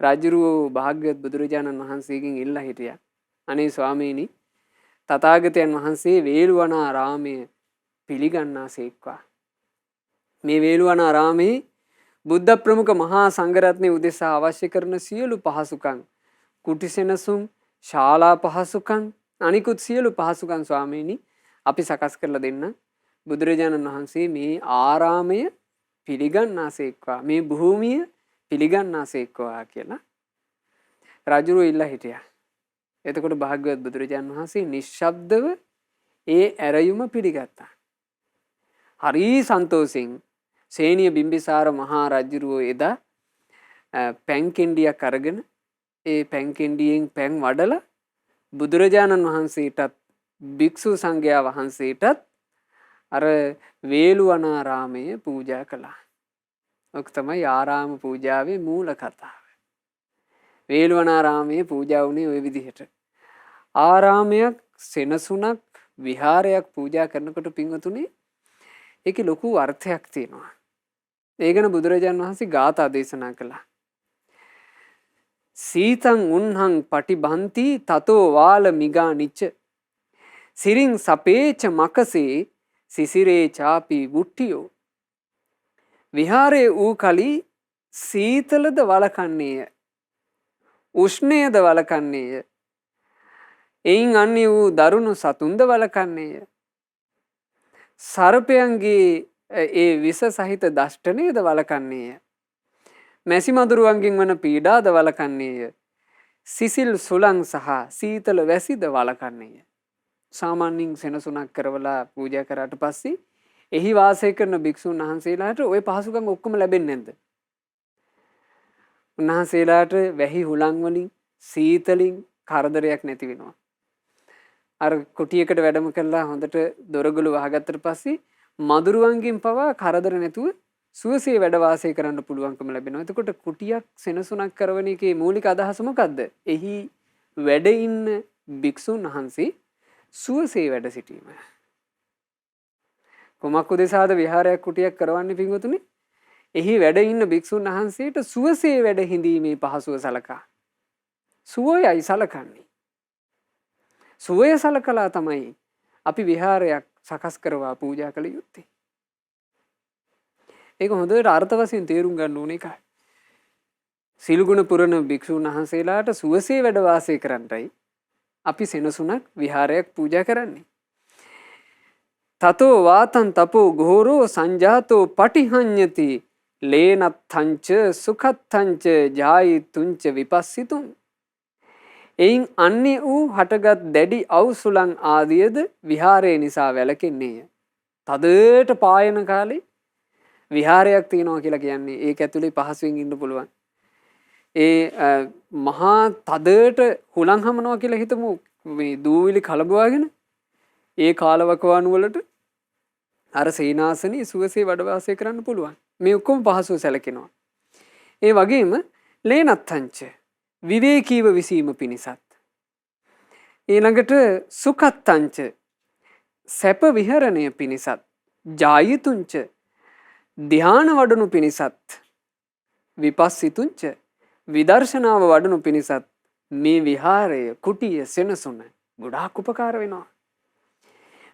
රජුරෝ භාග්‍යවත් බුදුරජාණන් වහන්සේගෙන් ඉල්ලා හිටියා. අනේ ස්වාමීනි තථාගතයන් වහන්සේ වේළුවනාරාමයේ පිළිගන්නාසේක්වා. මේ වේළුවනාරාමේ බුද්ධ ප්‍රමුඛ මහා සංඝරත්නයේ උදෙසා අවශ්‍ය කරන සියලු පහසුකම් කුටිසෙනසුන් ශාලා පහසුකම් අනිකුත් සියලු පහසුකම් ස්වාමීනි අපි සකස් කරලා දෙන්න බුදුරජාණන් වහන්සේ මේ ආරාමය පිළිගන්නාසේක්වා මේ භූමිය පිළිගන්නාසේක්වා කියලා රජුරෝ ඉල්ලා හිටියා. එතකොට භාග්‍යවත් බුදුරජාණන් වහන්සේ නිශ්ශබ්දව ඒ ඇරයුම පිළිගත්තා. හරි සන්තෝෂෙන් සේනිය බිම්බිසාර මහා රජුරෝ එදා පැන් කෙන්ඩියක් අරගෙන ඒ පැන් කෙන්ඩියෙන් පැන් වඩලා බුදුරජාණන් වහන්සේටත් භික්ෂු සංඝයා වහන්සේටත් අර වේළුවනාරාමය පූජා කළා. ඔක තමයි ආරාම පූජාවේ මූල කතාව. වේළුවනාරාමයේ පූජා වුණේ ওই විදිහට. ආරාමයක් සෙනසුනක් විහාරයක් පූජා කරනකොට පින්වතුනි ඒකේ ලොකු අර්ථයක් තියෙනවා. ඒ ගැන බුදුරජාණන් වහන්සේ ගාථා දේශනා කළා. සීතං උන්හං පටිබන්ති තතෝ වාල මිගා නිච්ච සිරින් සපේච මකසේ සිසිරේ චාපි වුට්ටියෝ. විහාරයේ වූ කලි සීතලද වළකන්නේය උෂ්ණයද වළකන්නේය එයින් අන්‍ය වූ දරුණු සතුන්ද වළකන්නේය සර්පයන්ගේ ඒ විස සහිත දෂ්ටනයද වළකන්නේය මැසි මදුරුවන්ගෙන් වන පීඩාද වළකන්නේය සිසිල් සුළං සහ සීතල වැසිද වළකන්නේය. සාමාන්‍යයෙන් සෙනසුනක් කරවලා පූජා කරාට පස්සේ එහි වාසය කරන භික්ෂුන් වහන්සේලාට ওই පහසුකම් ඔක්කොම ලැබෙන්නේ නැද්ද? උන්වහන්සේලාට වැහි හුලං වලින් සීතලින් කරදරයක් නැති වෙනවා. අර කුටියකට වැඩම කළා හොඳට දොරගුළු වහගත්තට පස්සේ මදුරුවන්ගෙන් පවා කරදර නැතුව සුවසේ වැඩ වාසය කරන්න පුළුවන්කම ලැබෙනවා. එතකොට කුටියක් සෙනසුනක් කරවන එකේ මූලික අදහස මොකද්ද? එහි වැඩ ඉන්න භික්ෂුන් වහන්සේ සුවසේ වැඩ සිටීම. කොමක් උදෙසාද විහාරයක් කුටියක් කරවන්නේ පින්වතුනි? එහි වැඩ ඉන්න භික්ෂුන් වහන්සේට සුවසේ වැඩ හිඳීමේ පහසුව සලකා. සුවයයි සලකන්නේ. සුවය සලකලා තමයි අපි විහාරයක් සකස් කරවා පූජා කළ යුත්තේ. ඒක හොඳට අර්ථ වශයෙන් තේරුම් ගන්න ඕන එකයි. සිල්ගුණ පුරන භික්ෂුන් වහන්සේලාට සුවසේ වැඩ වාසය කරන්නයි අපි සෙනසුනක් විහාරයක් පූජා කරන්නේ. තතෝ වාතං තපෝ ඝෝරෝ සංජාතෝ පටිහඤ්ඤති ලේනත්තංච සුඛත්තංච ජායිතුංච විපස්සිතුං. එයින් අන්‍ය වූ හටගත් දැඩි අවුසුලන් ආදියද විහාරය නිසා වැළකෙන්නේය. තදට පායන කාලේ විහාරයක් තියෙනවා කියලා කියන්නේ ඒක ඇතුලේ පහසුවෙන් ඉන්න පුළුවන්. මහා තදට හුලං හමනවා කියලා හිතමු මේ දූවිලි කලබවාගෙන ඒ කාලවකවානු වලට අර සේනාසනේ සුවසේ වැඩ වාසය කරන්න පුළුවන්. මේ ඔක්කොම පහසුව සැලකෙනවා. ඒ වගේම ලේනත්තංච විවේකීව විසීම පිණිසත්. ඊළඟට සුඛත්තංච සැප විහරණය පිණිසත්. ජායතුංච ධ්‍යාන වඩනු පිණිසත්. විපස්සිතුංච විදර්ශනාව වඩනු පිණිසත් මේ විහාරය කුටිය සෙනසුන ගොඩාක් උපකාර වෙනවා.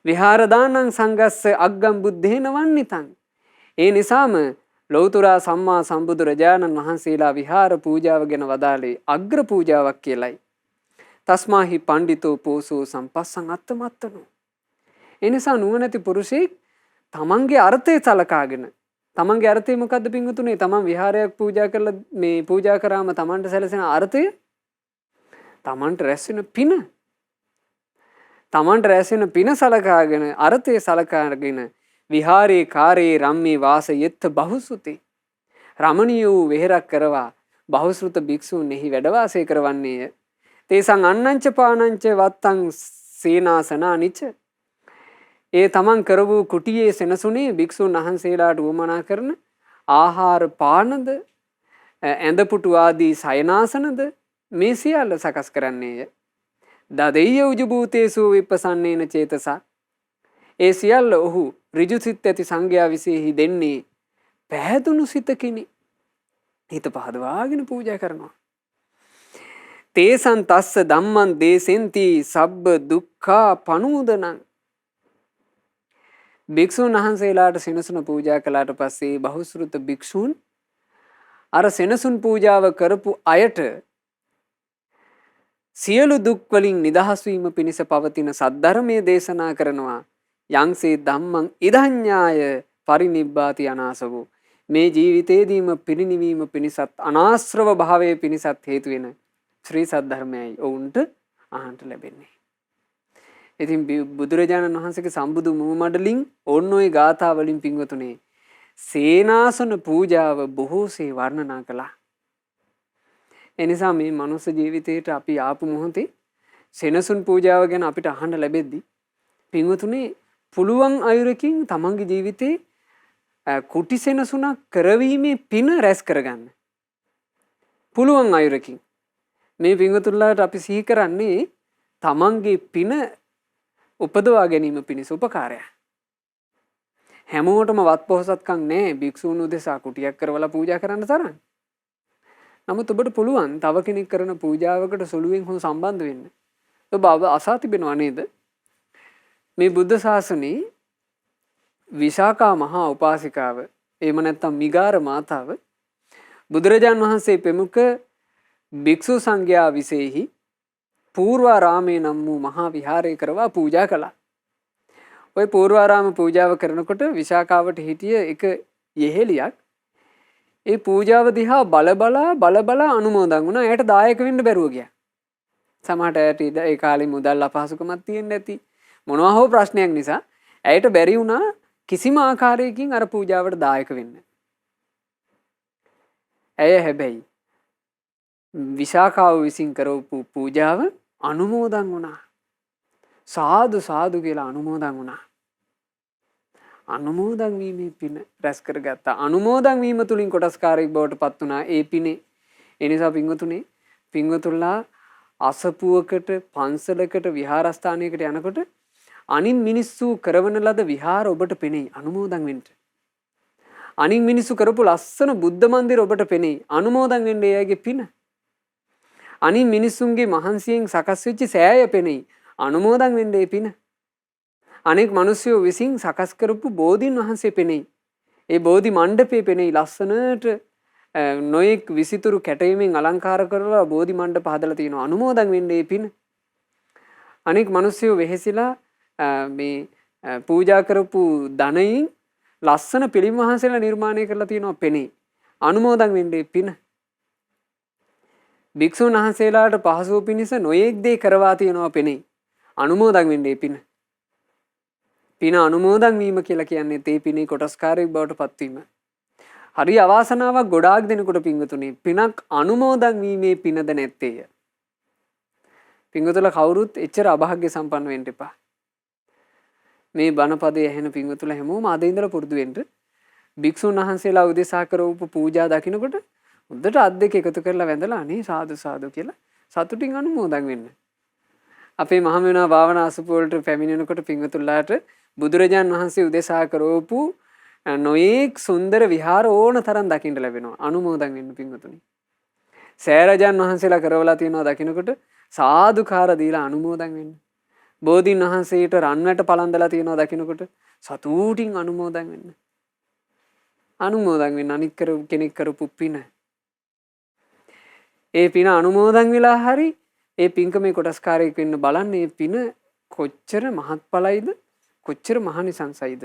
විහාරදානං සංගස්ස අග්ගම් බුද්ධේන වන්නිතං. ඒ නිසාම ලෞතර සම්මා සම්බුදුරජාණන් වහන්සේලා විහාර පූජාව ගැන වදාළේ අග්‍ර පූජාවක් කියලයි. තස්මාහි පණ්ඩිතෝ පෝසෝ සම්පස්සං අත්තමත්තනෝ. ඒ නිසා නුවණැති පුරුෂයෙක් තමන්ගේ අර්ථය සලකාගෙන තමන්ගේ අර්ථය මොකද්ද පින්වතුනේ? තමන් විහාරයක් පූජා කරලා මේ පූජා කරාම තමන්ට සැලසෙන අර්ථය තමන්ට රැස් වෙන පින. තමන්ට රැස් වෙන පින සලකාගෙන අර්ථය සලකාගෙන විහාරේ කාරේ රම්මේ වාසයෙත්ත බහුසුති. රමණීය වූ වෙහෙරක් කරවා බහුසෘත භික්ෂූන් එහි වැඩ වාසය කරවන්නේය. තේසං අන්නංච පානංච වත්තං සේනාසනානිච. ඒ තමන් කර වූ කුටියේ සෙනසුනේ භික්ෂුන් වහන්සේලාට උවමනා කරන ආහාර පානද ඇඳපුටු ආදී සයනාසනද මේ සියල්ල සකස් කරන්නේය. දදෙය්‍ය උජුභූතේසු විප්පසන්නේන චේතසා. ඒ සියල්ල ඔහු ඍජු සිත් ඇති සංඝයා විසෙහි දෙන්නේ පැහැදුණු සිතකිනි. හිත පහදවාගෙන පූජා කරනවා. තේසං තස්ස ධම්මං දේසෙන්ති සබ්බ දුක්ඛා පනූදනං. භික්ෂුන් වහන්සේලාට සෙනසුන පූජා කළාට පස්සේ බහුශ්‍රුත භික්ෂූන් අර සෙනසුන් පූජාව කරපු අයට සියලු දුක් වලින් නිදහස් වීම පිණිස පවතින සද්ධර්මයේ දේශනා කරනවා. යංසේ ධම්මං ඉදඤ්ඤාය පරිනිබ්බාති අනාසවෝ. මේ ජීවිතේදීම පිරිනිවීම පිණිසත් අනාශ්‍රව භාවයේ පිණිසත් හේතු වෙන ශ්‍රී සද්ධර්මයයි ඔවුන්ට අහන්න ලැබෙන්නේ. ඉතින් බුදුරජාණන් වහන්සේගේ සම්බුදු මුව මඩලින් ඕන්න ඔය ගාථා වලින් පින්වතුනේ සේනාසන පූජාව බොහෝසේ වර්ණනා කළා. එනිසා මේ මනුස්ස ජීවිතේට අපි ආපු මොහොතේ සෙනසුන් පූජාව ගැන අපිට අහන්න ලැබෙද්දි පින්වතුනේ පුළුවන් අයුරකින් තමන්ගේ ජීවිතේ කුටි සෙනසුනක් කරවීමේ පින රැස් කරගන්න. පුළුවන් අයුරකින් මේ පින්වතුන්ලාට අපි සිහි කරන්නේ තමන්ගේ පින උපදවා ගැනීම පිණිස උපකාරය. හැමෝටම වත් පොහසත්කම් නැහැ භික්ෂූන් උදෙසා කුටියක් කරවලා පූජා කරන්න තරම්. නමුත් ඔබට පුළුවන් තව කෙනෙක් කරන පූජාවකට සුළුවෙන් හෝ සම්බන්ධ වෙන්න. ඔබ අසා තිබෙනවා නේද? මේ බුද්ධ ශාසනයේ විශාකා මහා උපාසිකාව එහෙම නැත්නම් මිගාර මාතාව බුදුරජාන් වහන්සේ ප්‍රමුඛ භික්ෂු සංඝයා විසෙහි පූර්වාරාමේ නම් වූ මහා විහාරය කරවා පූජා කළා. ওই පූර්වාරාම පූජාව කරනකොට විශාකාවට හිටිය එක යෙහෙලියක් ඒ පූජාව දිහා බලබලා අනුමෝදන් වුණා. එයාට දායක වෙන්න බැරුව ගියා. සමහරට ඇයට ඒ කාලේ මුදල් අපහසුකමක් තියෙන්නේ නැති මොනවා හෝ ප්‍රශ්නයක් නිසා ඇයට බැරි වුණා කිසිම ආකාරයකින් අර පූජාවට දායක වෙන්න. ඇය හැබැයි විශාකාව විසින් කරපු පූජාව අනුමෝදන් වුණා. සාදු සාදු කියලා අනුමෝදන් වුණා. අනුමෝදන් වීමේ පින රැස් කරගත්තා. අනුමෝදන් වීම තුලින් කොටස්කාරයෙක් බවට පත් වුණා ඒ පිනේ. ඒ නිසා පින්වතුනි පින්වතුන්ලා අසපුවකට පන්සලකට විහාරස්ථානයකට යනකොට අනින් මිනිස්සු කරවන ලද විහාර ඔබට පෙනෙයි අනුමෝදන් වෙන්න. අනින් මිනිස්සු කරපු ලස්සන බුද්ධ මන්දිර ඔබට පෙනෙයි අනුමෝදන් වෙන්න එයාගේ පින. අනින් මිනිස්සුන්ගේ මහන්සියෙන් සකස් වෙච්ච සෑය පෙනෙයි අනුමෝදන් වෙන්න ඒ පින. අනෙක් මිනිස්සු විසින් සකස් කරපු බෝධීන් වහන්සේ පෙනෙයි ඒ බෝධි මණ්ඩපයේ පෙනේ ලස්සනට නොයෙක් විසිතුරු කැටයමින් අලංකාර කරලා බෝධි මණ්ඩප හදලා තියෙනවා. අනුමෝදන් වෙන්නේ මේ පින. අනෙක් මිනිස්සු වෙහෙසිලා මේ පූජා කරපු ධනයෙන් ලස්සන පිළිම වහන්සේලා නිර්මාණය කරලා තියෙනවා පෙනේ. අනුමෝදන් වෙන්නේ පින. භික්ෂුන් වහන්සේලාට පහසුව පිණිස නොයෙක් දේ කරවා තියෙනවා පෙනේ. අනුමෝදන් වෙන්නේ පින. පින අනුමෝදන් වීම කියලා කියන්නේ තේ පිනේ කොටස්කාරයෙක් බවට පත්වීම. හරි අවාසනාවක් ගොඩාක් දෙනකොට පින්වතුනි පිනක් අනුමෝදන් වීමේ පිනද නැත්තේය. පින්වතුලා කවුරුත් එච්චර අභාග්‍ය සම්පන්න වෙන්න එපා. මේ බණපදයේ ඇහෙන පින්වතුලා හැමෝම අද ඉඳලා පුරුදු වෙන්න. භික්ෂුන් වහන්සේලා උදෙසා කරවපු පූජා දකින්නකොට හොඳට අත් දෙක එකතු කරලා වැඳලා අනේ සාදු සාදු කියලා සතුටින් අනුමෝදන් වෙන්න. අපේ මහමෙවුනා භාවනා අසුප වලට පැමිණෙනකොට පින්වතුන්ලාට බුදුරජාන් වහන්සේ උදෙසා කරවපු නොයෙක් සුන්දර විහාර ඕන තරම් දකින්න ලැබෙනවා. අනුමෝදන් වෙන්න පින්වතුනි. සෑරජාන් වහන්සේලා කරවලා තියෙනවා දකින්නකොට සාදුකාර දීලා අනුමෝදන් වෙන්න. බෝධීන් වහන්සේට රන්වැට පලන්දලා තියෙනවා දකින්නකොට සතුටින් අනුමෝදන් වෙන්න. අනුමෝදන් වෙන්න අනික් කෙනෙක් කරපු පින. ඒ පින අනුමෝදන් වෙලා හරි ඒ පින්කමේ කොටස්කාරයෙක් වෙන්න බලන්න. මේ පින කොච්චර මහත්ඵලයිද කොච්චර මහනිසංසයිද.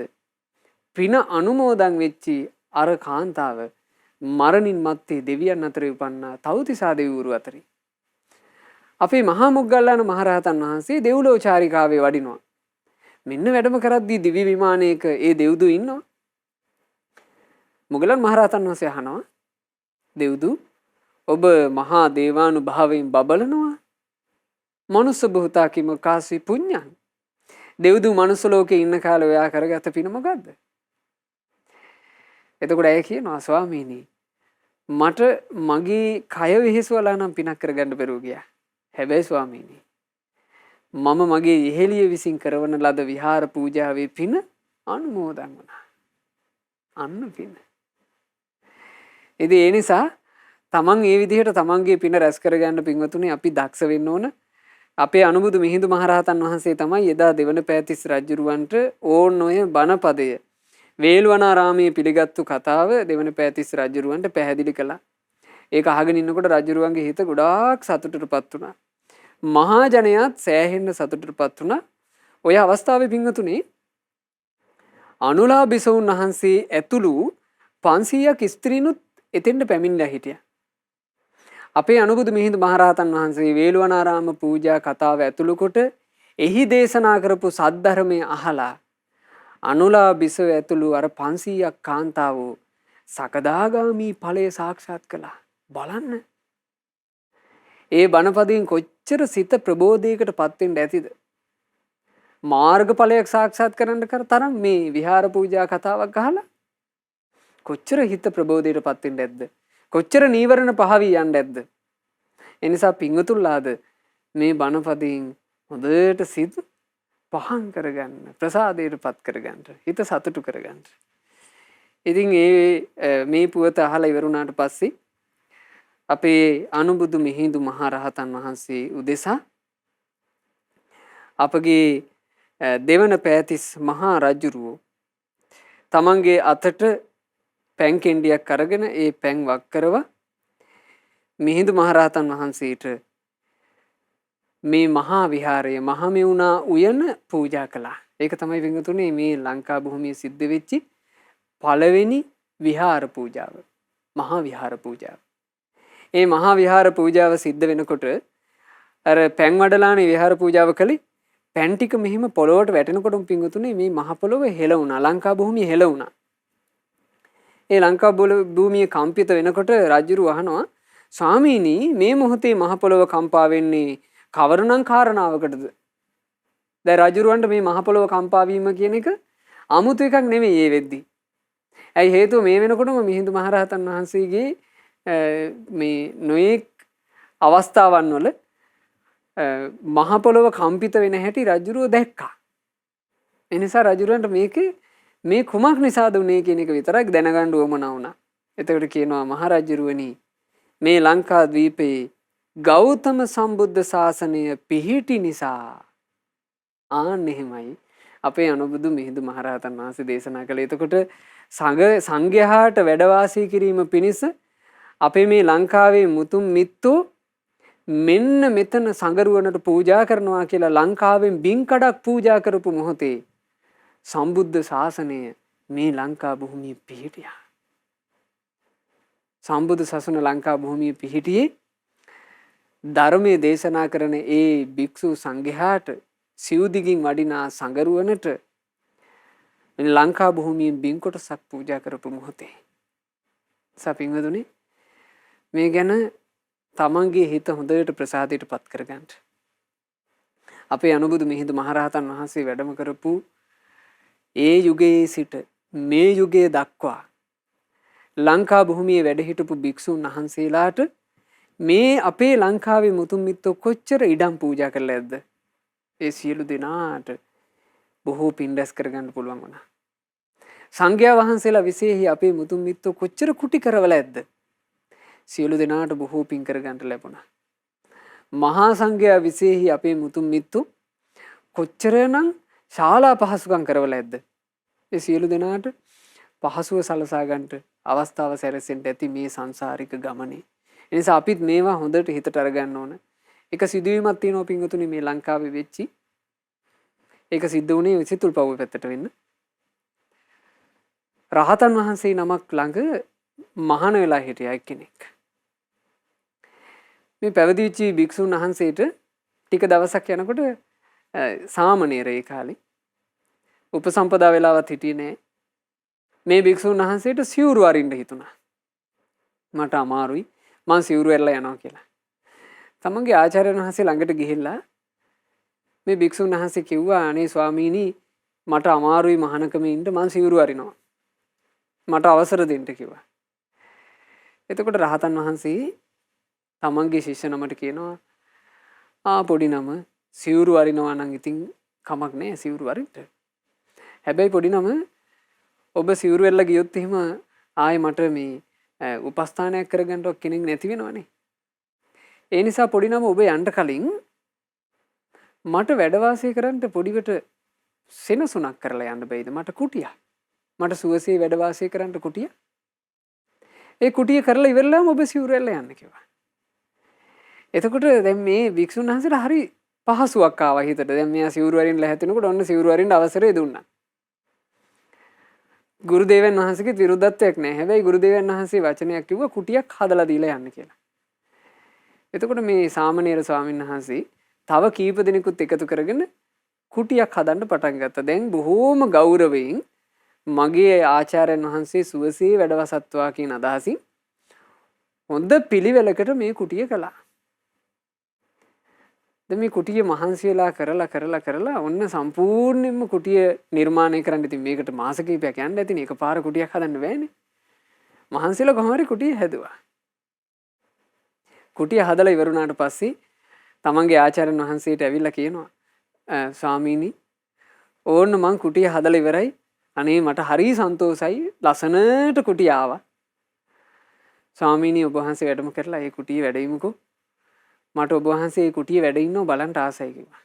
පින අනුමෝදන් වෙච්චි අර කාන්තාව මරණින් මත්තේ දෙවියන් අතරේ උපන්නා තව්තිසා දෙවිවරු අතරේ. අපේ මහා මොග්ගල්ලාන මහරහතන් වහන්සේ දෙව්ලෝ චාරිකාවේ වඩිනවා. මෙන්න වැඩම කරද්දී දිව්‍ය විමානයක ඒ දෙව්දු ඉන්නවා. මොග්ගලන් මහරහතන් වහන්සේ අහනවා දෙව්දු ඔබ මහා දේවානුභාවයෙන් බබලනවා. මනුස්ස භූතා කිම කාසි පුඤ්ඤං. දෙව්දු මනුස්ස ලෝකේ ඉන්න කාලේ ඔයා කරගත පින මොකද්ද? එතකොට ඇය කියනවා ස්වාමීනි මට මගේ කය වෙහෙසවලා නම් පිනක් කරගන්න බැරුව ගියා. හැබැයි ස්වාමීනි මම මගේ ඉහෙලිය විසින් කරවන ලද විහාර පූජාවේ පින අනුමෝදන් වුණා. අන්න පින. ඉතින් ඒ නිසා තමන් ඒ විදිහට තමන්ගේ පින රැස් කරගන්න පින්වතුනි අපි දක්ෂ වෙන්න ඕන. අපේ අනුබුදු මිහිඳු මහරහතන් වහන්සේ තමයි එදා දෙවන පෑතිස් රජුරවන්ට ඕන් ඔය බණපදය වේළුවනාරාමයේ පිළිගත්තු කතාව දෙවන පෑතිස් රජුරවන්ට පැහැදිලි කළා. ඒක අහගෙන ඉන්නකොට රජුරුවන්ගේ හිත ගොඩාක් සතුටටපත් වුණා. මහා ජනයාත් සෑහෙන්න සතුටටපත් වුණා. ඔය අවස්ථාවේ පින්වතුනි අනුලා බිසවුන් වහන්සේ ඇතුළු 500ක් ස්ත්‍රීනුත් එතෙන්ට පැමිණලා හිටියා. අපේ අනුබුදු මිහිඳු මහරහතන් වහන්සේ වේළුවනාරාම පූජා කතාව ඇතුළු කොට එහි දේශනා කරපු සද්ධර්මයේ අහලා අනුලා බිසව ඇතුළු අර 500ක් කාන්තාවෝ සකදාගාමි ඵලය සාක්ෂාත් කළා. බලන්න. ඒ බණපදයෙන් කොච්චර සිත ප්‍රබෝධයකට පත් වෙන්න ඇතිද? මාර්ගඵලයක් සාක්ෂාත් කරන්න කර තරම් මේ විහාර පූජා කතාවක් අහලා කොච්චර හිත ප්‍රබෝධයට පත් වෙන්න ඇද්ද? කොච්චර නීවරණ පහවී යන්න ඇද්ද? ඒ නිසා පිංගුතුල්ලාද මේ බණපදයෙන් හොඳට සිත පහන් කරගන්න, ප්‍රසාදයට පත් කරගන්න, හිත සතුටු කරගන්න. ඉතින් මේ පුවත අහලා ඉවරුණාට පස්සේ අපේ අනුබුදු මිහිඳු මහරහතන් වහන්සේ උදෙසා අපගේ දෙවන පෑතිස් මහා රජුරුවෝ තමන්ගේ අතට පැන් කෙන්ඩියක් අරගෙන ඒ පැන් වක් කරවා මිහිඳු මහරහතන් වහන්සේට මේ මහා විහාරය මහමෙවුනා උයන පූජා කළා. ඒක තමයි පින්වතුනි මේ ලංකා භූමියේ සිද්ධ වෙච්චි පළවෙනි විහාර පූජාව. මහා විහාර පූජාව. ඒ මහා විහාර පූජාව සිද්ධ වෙනකොට අර පැන් වඩලානේ විහාර පූජාව කළේ. පැන් ටික මෙහිම පොළොවට වැටෙනකොටම පින්වතුනි මේ මහ පොළොව හෙලුණා. ලංකා භූමිය හෙලුණා. ඒ ලංකා භූමිය කම්පිත වෙනකොට රජුරු අහනවා ස්වාමීනි මේ මොහොතේ මහ පොළොව කම්පා වෙන්නේ කවරනම් කාරණාවකටද? දැන් රජුරවන්ට මේ මහ පොළොව කම්පා වීම කියන එක 아무තු එකක් නෙමෙයි ඒ වෙද්දී. ඇයි හේතුව මේ වෙනකොටම මිහිඳු මහරහතන් වහන්සේගේ මේ නොයෙක් අවස්ථාවන් වල මහ පොළොව කම්පිත වෙන හැටි රජුරෝ දැක්කා. ඒ නිසා රජුරවන්ට මේ කුමක් නිසාද උනේ කියන එක විතරක් දැනගන්න උවමනා වුණා. එතකොට කියනවා මහරජුරුවනි මේ ලංකා ද්වීපයේ ගෞතම සම්බුද්ධ ශාසනය පිහිටි නිසා. ආන්න එහෙමයි අපේ අනුබුදු මිහිඳු මහරහතන් වහන්සේ දේශනා කළේ. එතකොට සංඝයාට වැඩ වාසය කිරීම පිණිස අපේ මේ ලංකාවේ මුතුන් මිත්තෝ මෙන්න මෙතන සංගරුවනට පූජා කරනවා කියලා ලංකාවෙන් බින්කඩක් පූජා කරපු මොහොතේ සම්බුද්ධ ශාසනය මේ ලංකා භූමියේ පිහිටියා. සම්බුද්ධ ශාසන ලංකා භූමියේ පිහිටියේ ධර්මයේ දේශනා කරන ඒ භික්ෂු සංඝයාට සිව්දිගින් වඩිනා සංගරුවනට ලංකා භූමියෙන් බින් කොටසක් පූජා කරපු මොහොතේ. සපින්වතුනි මේ ගැන තමන්ගේ හිත හොඳට ප්‍රසාදයට පත් කරගන්න. අපේ අනුබුදු මිහිඳු මහරහතන් වහන්සේ වැඩම කරපු ඒ යුගයේ සිට මේ යුගයේ දක්වා ලංකා භූමියේ වැඩ හිටපු භික්ෂුන් වහන්සේලාට මේ අපේ ලංකාවේ මුතුන් මිත්තෝ කොච්චර ඉඩම් පූජා කරලා ඇද්ද? ඒ සියලු දෙනාට බොහෝ පින් රැස් කරගන්න පුළුවන් වුණා. සංඝයා වහන්සේලා විශේෂයි අපේ මුතුන් මිත්තෝ කොච්චර කුටි කරවල ඇද්ද? සියලු දෙනාට බොහෝ පින් කරගන්න ලැබුණා. මහා සංඝයා විශේෂයි අපේ මුතුන් මිත්තෝ කොච්චරනම් ශාලා පහසුකම් කරවල ඇද්ද? ඒ සියලු දෙනාට පහසුව සලසා ගන්නට අවස්ථාව සැලසෙන්න ඇති මේ සංසාරික ගමනේ. ඒ නිසා අපිත් මේවා හොඳට හිතට අරගන්න ඕන. එක සිදුවීමක් තියෙනවා පින්වතුනි මේ ලංකාවේ වෙච්චි. ඒක සිද්ධ වුණේ සිතුල්පව්ව පැත්තට වෙන්න. රහතන් වහන්සේ නමක් ළඟ මහාන වෙලා හිටියා එක්කෙනෙක්. මේ පැවිදිච්ච භික්ෂුන් වහන්සේට ටික දවසක් යනකොට සාමණේර ඒ කාලේ උපසම්පදා වෙලාවත් හිටියේ නෑ. මේ භික්ෂුන් වහන්සේට සිවුරු අරින්න හිතුණා. මට අමාරුයි මං සිවුරු ඇරලා යනවා කියලා. තමන්ගේ ආචාර්යයන් වහන්සේ ළඟට ගිහිල්ලා මේ භික්ෂුන් වහන්සේ කිව්වා අනේ ස්වාමීනි මට අමාරුයි මහානකමේ ඉන්න මං සිවුරු අරිනවා. මට අවසර දෙන්න කිව්වා. එතකොට රහතන් වහන්සේ තමන්ගේ ශිෂ්‍ය නමට කියනවා පොඩි නම සිවුරු අරිනවා නම් ඉතින් කමක් නෑ සිවුරු අරින්න. හැබැයි පොඩි නම ඔබ සිවුරු වෙල්ල ගියොත් එහෙම ආයේ මට මේ උපස්ථානයක් කරගන්න කෙනෙක් නැති වෙනවනේ. ඒ නිසා පොඩි නම ඔබ යන්න කලින් මට වැඩ වාසය කරන්න පොඩිවට සෙනසුණක් කරලා යන්න බැයිද? මට කුටියක්. මට සුවසේ වැඩ වාසය කරන්න කුටිය. ඒ කුටිය කරලා ඉවරලාම ඔබ සිවුරු වෙල්ල යන්න කිව්වා. එතකොට දැන් මේ භික්ෂුන් වහන්සේට හරි පහසුවක් ආවා හිතට. දැන් මෙයා සිවුරු වරින් ලැහැතිනකොට ඔන්න සිවුරු වරින් අවසරය දුන්නා. ගුරුදේවයන් වහන්සේගෙත් විරුද්ධත්වයක් නැහැ. හැබැයි ගුරුදේවයන් වහන්සේ වචනයක් කිව්වා කුටියක් හදලා දීලා යන්න කියලා. එතකොට මේ සාමණේර ස්වාමීන් වහන්සේ තව කීප දෙනෙකුත් එකතු කරගෙන කුටියක් හදන්න පටන් ගත්තා. දැන් බොහෝම ගෞරවයෙන් මගේ ආචාර්යයන් වහන්සේ සුවසේ වැඩවසත්වා කියන අදහසින් හොඳ පිළිවෙලකට මේ කුටිය කළා. දැන් මේ කුටිය මහන්සි වෙලා කරලා ඔන්න සම්පූර්ණයෙන්ම කුටිය නිර්මාණය කරන්න ඉතින් මේකට මාස කිහිපයක් යන්න ඇතිනේ. එකපාර කුටියක් හදන්න බෑනේ. මහන්සිලා කොහොම හරි කුටිය හැදුවා. කුටිය හදලා ඉවරුණාට පස්සේ තමන්ගේ ආචාර්යන් වහන්සේට ඇවිල්ලා කියනවා ස්වාමීනි ඕන්න මං කුටිය හදලා ඉවරයි. අනේ මට හරි සන්තෝසයි ලස්සනට කුටිය ආවා. ස්වාමීනි ඔබ වහන්සේ වැඩම කරලා ඒ කුටිය වැඩිමුකෝ. මට ඔබ වහන්සේ ඒ කුටිය වැඩ ඉන්නව බලන්න ආසයි කිව්වා.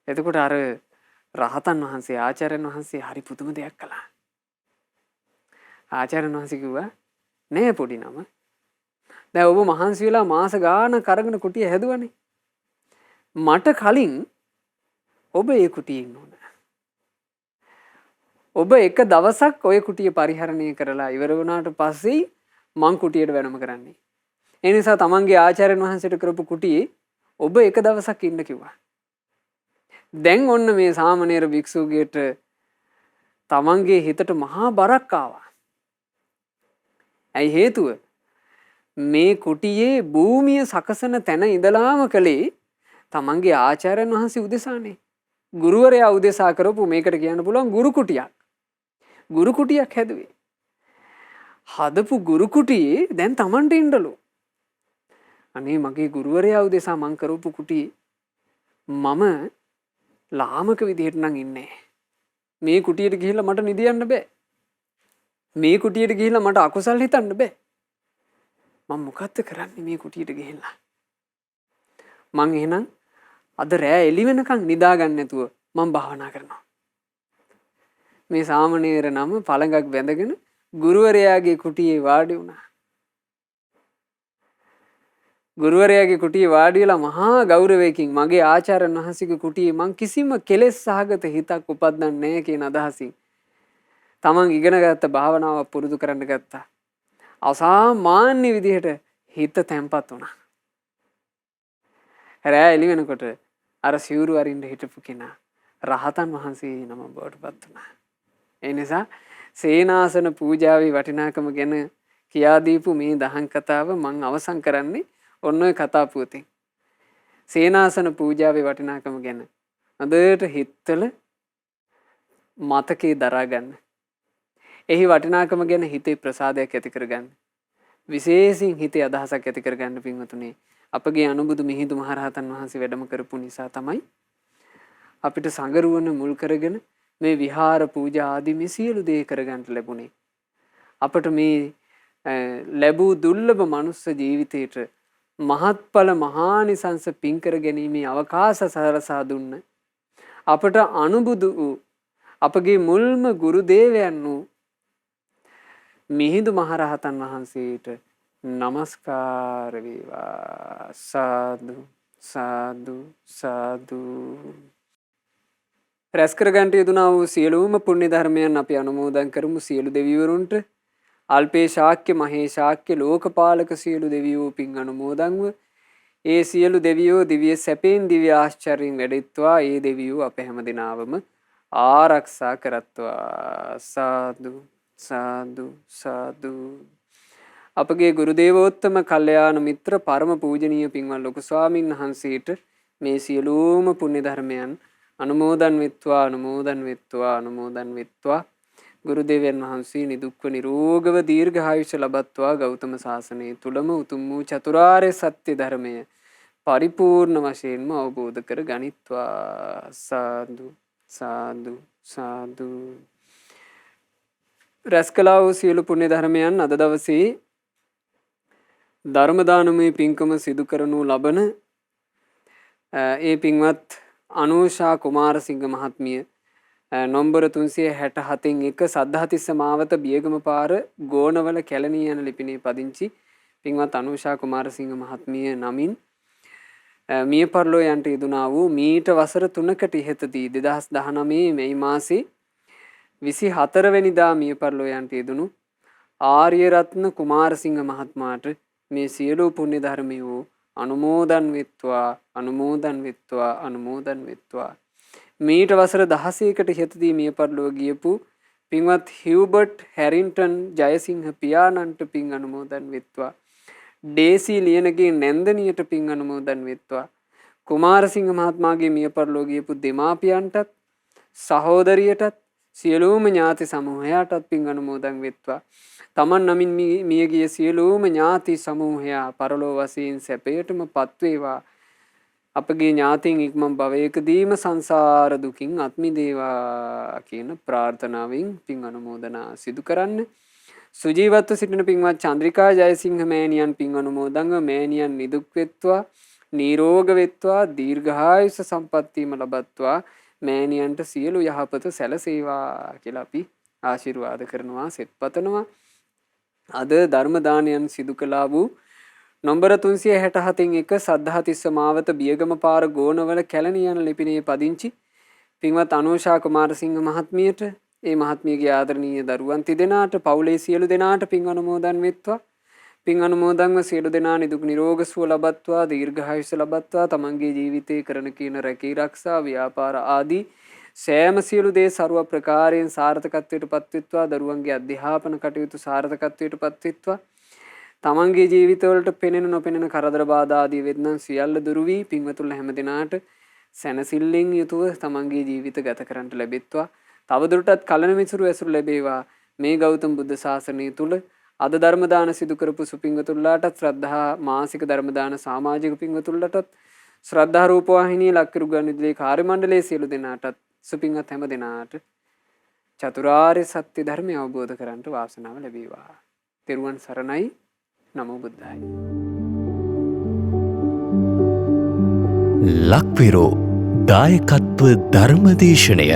එතකොට අර රහතන් වහන්සේ ආචාර්යන් වහන්සේ හරි පුදුම දෙයක් කළා. ආචාර්යන් වහන්සේ කිව්වා නෑ පොඩි නම. දැන් ඔබ මහන්සි වෙලා මාස ගාණක් අරගෙන කුටිය හැදුවනේ. මට කලින් ඔබ ඒ කුටියේ ඉන්න ඕන. ඔබ එක දවසක් ওই කුටිය පරිහරණය කරලා ඉවර වුණාට පස්සේ මං කුටියට වැඩම කරන්නේ. ඒ නිසා තමන්ගේ ආචාර්යන් වහන්සේට කරපු කුටියේ ඔබ එක දවසක් ඉන්න කිව්වා. දැන් ඔන්න මේ සාමණේර භික්ෂුවගේට තමන්ගේ හිතට මහා බරක් ආවා. ඇයි හේතුව? මේ කුටියේ භූමිය සකසන තැන ඉඳලාම කළේ තමන්ගේ ආචාර්යන් වහන්සේ උදෙසානේ. ගුරුවරයා උදෙසා කරපු මේකට කියන්න පුළුවන් ගුරු කුටියක්. ගුරු කුටියක් හැදුවේ. හදපු ගුරු කුටියේ දැන් තමන්ට ඉන්නලු. අනේ මගේ ගුරුවරයා උදෙසා මං කරපු කුටියේ මම ලාමක විදිහට නම් ඉන්නේ. මේ කුටියට ගිහිල්ලා මට නිදියන්න බෑ. මේ කුටියට ගිහිල්ලා මට අකුසල් හිතන්න බෑ. මම මොකද්ද කරන්නේ මේ කුටියට ගිහිල්ලා? මං එහෙනම් අද රෑ එළි වෙනකන් නිදා ගන්න නැතුව මම භාවනා කරනවා. මේ සාමණේර නම පළඟක් බැඳගෙන ගුරුවරයාගේ කුටියේ වාඩි වුණා. ගුරුවරයාගේ කුටියේ වාඩි වෙලා මහා ගෞරවයකින් මගේ ආචාර්යන් වහන්සේගේ කුටියේ මං කිසිම කෙලෙස් සහගත හිතක් උපදින්නේ නැහැ කියන අදහසින් තමන් ඉගෙනගත්ත භාවනාව පුරුදු කරන්න ගත්තා. අසාමාන්‍ය විදිහට හිත තැම්පත් වුණා. රෑ එළි වෙනකොට අර සිවුරු අරින්න හිටපු කෙනා රහතන් වහන්සේ නම බවට පත් වුණා. ඒ නිසා සේනාසන පූජාවේ වටිනාකම ගැන කියා දීපු මේ දහම් කතාව මම අවසන් කරන්නේ ඔන්න ඔය කතා පුවතින්. සේනාසන පූජාවේ වටිනාකම ගැන හොඳට හිතවල මතකේ දරා ගන්න. එහි වටිනාකම ගැන හිතේ ප්‍රසාදයක් ඇති කරගන්න. විශේෂයෙන් හිතේ අදහසක් ඇති කරගන්න පින්වතුනි. අපගේ අනුබුදු මිහිඳු මහරහතන් වහන්සේ වැඩම කරපු නිසා තමයි අපිට සංගරුවන මුල් කරගෙන මේ විහාර පූජා ආදී මේ සියලු දේ කරගන්න ලැබුණේ. අපට මේ ලැබූ දුර්ලභ මනුස්ස ජීවිතේට මහත්ඵල මහානිසංස පින් කර ගැනීමේ අවකාශ සලසා දුන්න අපට අනුබුදු වූ අපගේ මුල්ම ගුරු දේවයන් වූ මිහිඳු මහරහතන් වහන්සේට නමස්කාර වේවා. සාදු සාදු සාදු. රැස් කරගන්ට යෙදුනා වූ සියලුම පුණ්‍ය ධර්මයන් අපි අනුමෝදන් කරමු. සියලු දෙවිවරුන්ට අල්පේ ශාක්‍ය මහේ ශාක්‍ය ලෝකපාලක සියලු දෙවියෝ පින් අනුමෝදන්ව ඒ සියලු දෙවියෝ දිව්‍ය සැපෙන් දිව්‍ය ආශ්චර්යයෙන් වැඩෙත්වා. ඒ දෙවියෝ අප හැම දිනාවම ආරක්ෂා කරත්වා. සාදු සාදු සාදු. අපගේ ගුරු දේවෝත්තම කල්යාණ මිත්‍ර පරම පූජනීය පින්වත් ලොකු ස්වාමීන් වහන්සේට මේ සියලුම පුණ්‍ය ධර්මයන් අනුමෝදන් වෙත්වා අනුමෝදන් වෙත්වා අනුමෝදන් වෙත්වා. ගුරු දේවයන් වහන්සේ නිදුක්ව නිරෝගව දීර්ඝායුෂ ලබත්වා. ගෞතම සාසනය තුලම උතුම් වූ චතුරාර්ය සත්‍ය ධර්මය පරිපූර්ණ වශයෙන්ම අවබෝධ කර ගනිත්වා. සාදු සාදු සාදු. රැස් කළා වූ සියලු පුණ්‍ය ධර්මයන් අද දවසේ ධර්ම දානමය පින්කම සිදු කරනු ලබන ඒ පින්වත් අනූෂා කුමාරසිංහ මහත්මිය නොම්බර 367න් 1 සද්ධාතිස්ස මාවත බියගම පාර ගෝනවල කැලණිය යන ලිපිනේ පදිංචි පින්වත් අනූෂා කුමාරසිංහ මහත්මිය නමින් මිය පරලෝ යන්ට යෙදුනා වූ මීට වසර 3කට ඉහතදී 2019 මැයි මාසේ 24 වෙනිදා මිය පරලෝ යන්ට යෙදුණු ආර්යරත්න කුමාරසිංහ මහත්මයාට මේ සියලු පුණ්‍ය ධර්මියෝ අනුමෝදන් වෙත්වා අනුමෝදන් වෙත්වා අනුමෝදන් වෙත්වා. මීට වසර 16කට ඉහතදී මිය පරලෝ ගියපු පින්වත් හියුබර්ට් හැරින්ටන් ජයසිංහ පියාණන්ට පින් අනුමෝදන් වෙත්වා. ඩේසී ලියනගේ නැන්දනියට පින් අනුමෝදන් වෙත්වා. කුමාරසිංහ මහත්මයාගේ මිය පරලෝ ගියපු දෙමාපියන්ටත් සහෝදරියටත් සියලුම ඥාති සමූහයාටත් පින් අනුමෝදන් වෙත්වා. තමන් නමින් මියගිය සියලුම ඥාති සමූහයා පරලෝ වශයෙන් සැපයටම පත්වේවා. අපගේ ඥාතීන් ඉක්මන් භවයකදීම සංසාර දුකින් අත් මිදේවා කියන ප්‍රාර්ථනාවෙන් පින් අනුමෝදනා සිදු කරන්න. සුජීවත්ව සිටින පින්වත් චන්ද්‍රිකා ජයසිංහ මෑණියන් පින් අනුමෝදන්ව මෑණියන් නිදුක් වෙත්වා නිරෝග වෙත්වා දීර්ඝායුෂ සම්පන්නියම ලබත්වා. මෑණියන්ට සියලු යහපත සැලසේවා කියලා අපි ආශිර්වාද කරනවා සෙත් පතනවා. අද ධර්ම දානයන් සිදු කළා වූ නොම්බර 367න් 1 සද්ධාතිස්ස මාවත බියගම පාර ගෝනවල කැලණිය යන ලිපිනේ පදිංචි පින්වත් අනූෂා කුමාරසිංහ මහත්මියට ඒ මහත්මියගේ ආදරණීය දරුවන් තිදෙනාට පවුලේ සියලු දෙනාට පින් අනුමෝදන් වෙත්වා. පින් අනුමෝදන්ව සියලු දෙනා නිදුක් නිරෝග සුව ලබත්වා දීර්ඝායුෂ ලබත්වා. තමන්ගේ ජීවිතේ කරන කියන රැකී ආරක්ෂා ව්‍යාපාර ආදී සෑම සියලු දේ ਸਰව ප්‍රකාරයෙන් සාර්ථකත්වයට පත්වෙත්වා. දරුවන්ගේ අධ්‍යාපන කටයුතු සාර්ථකත්වයට පත්වෙත්වා. තමන්ගේ ජීවිතවලට පෙනෙන නොපෙනෙන කරදර බාධා ආදී වෙත්නම් සියල්ල දුරු වී පින්වතුන් හැම දිනාට සැනසෙල්ලෙන් යුතුව තමන්ගේ ජීවිත ගත කරන්නට ලැබෙත්වා. තවදුරටත් කලන මිසුරු ඇසුරු ලැබේවා. මේ ගෞතම බුද්ධ ශාසනය තුල අද ධර්ම දාන සිදු කරපු සුපින්වතුන්ලාටත් ශ්‍රද්ධා මාසික ධර්ම දාන සමාජික පින්වතුන්ලාටත් ශ්‍රද්ධා රූප වාහිනී ලක්කිරු ගණිතලේ කාර්ය මණ්ඩලයේ සියලු දෙනාටත් සුපින්වත් හැම දෙනාට චතුරාර්ය සත්‍ය ධර්මය අවබෝධ කරගන්නට වාසනාව ලැබේවා. තෙරුවන් සරණයි. නමෝ බුද්ධාය. ලක්විරෝ දායකත්ව ධර්මදේශනය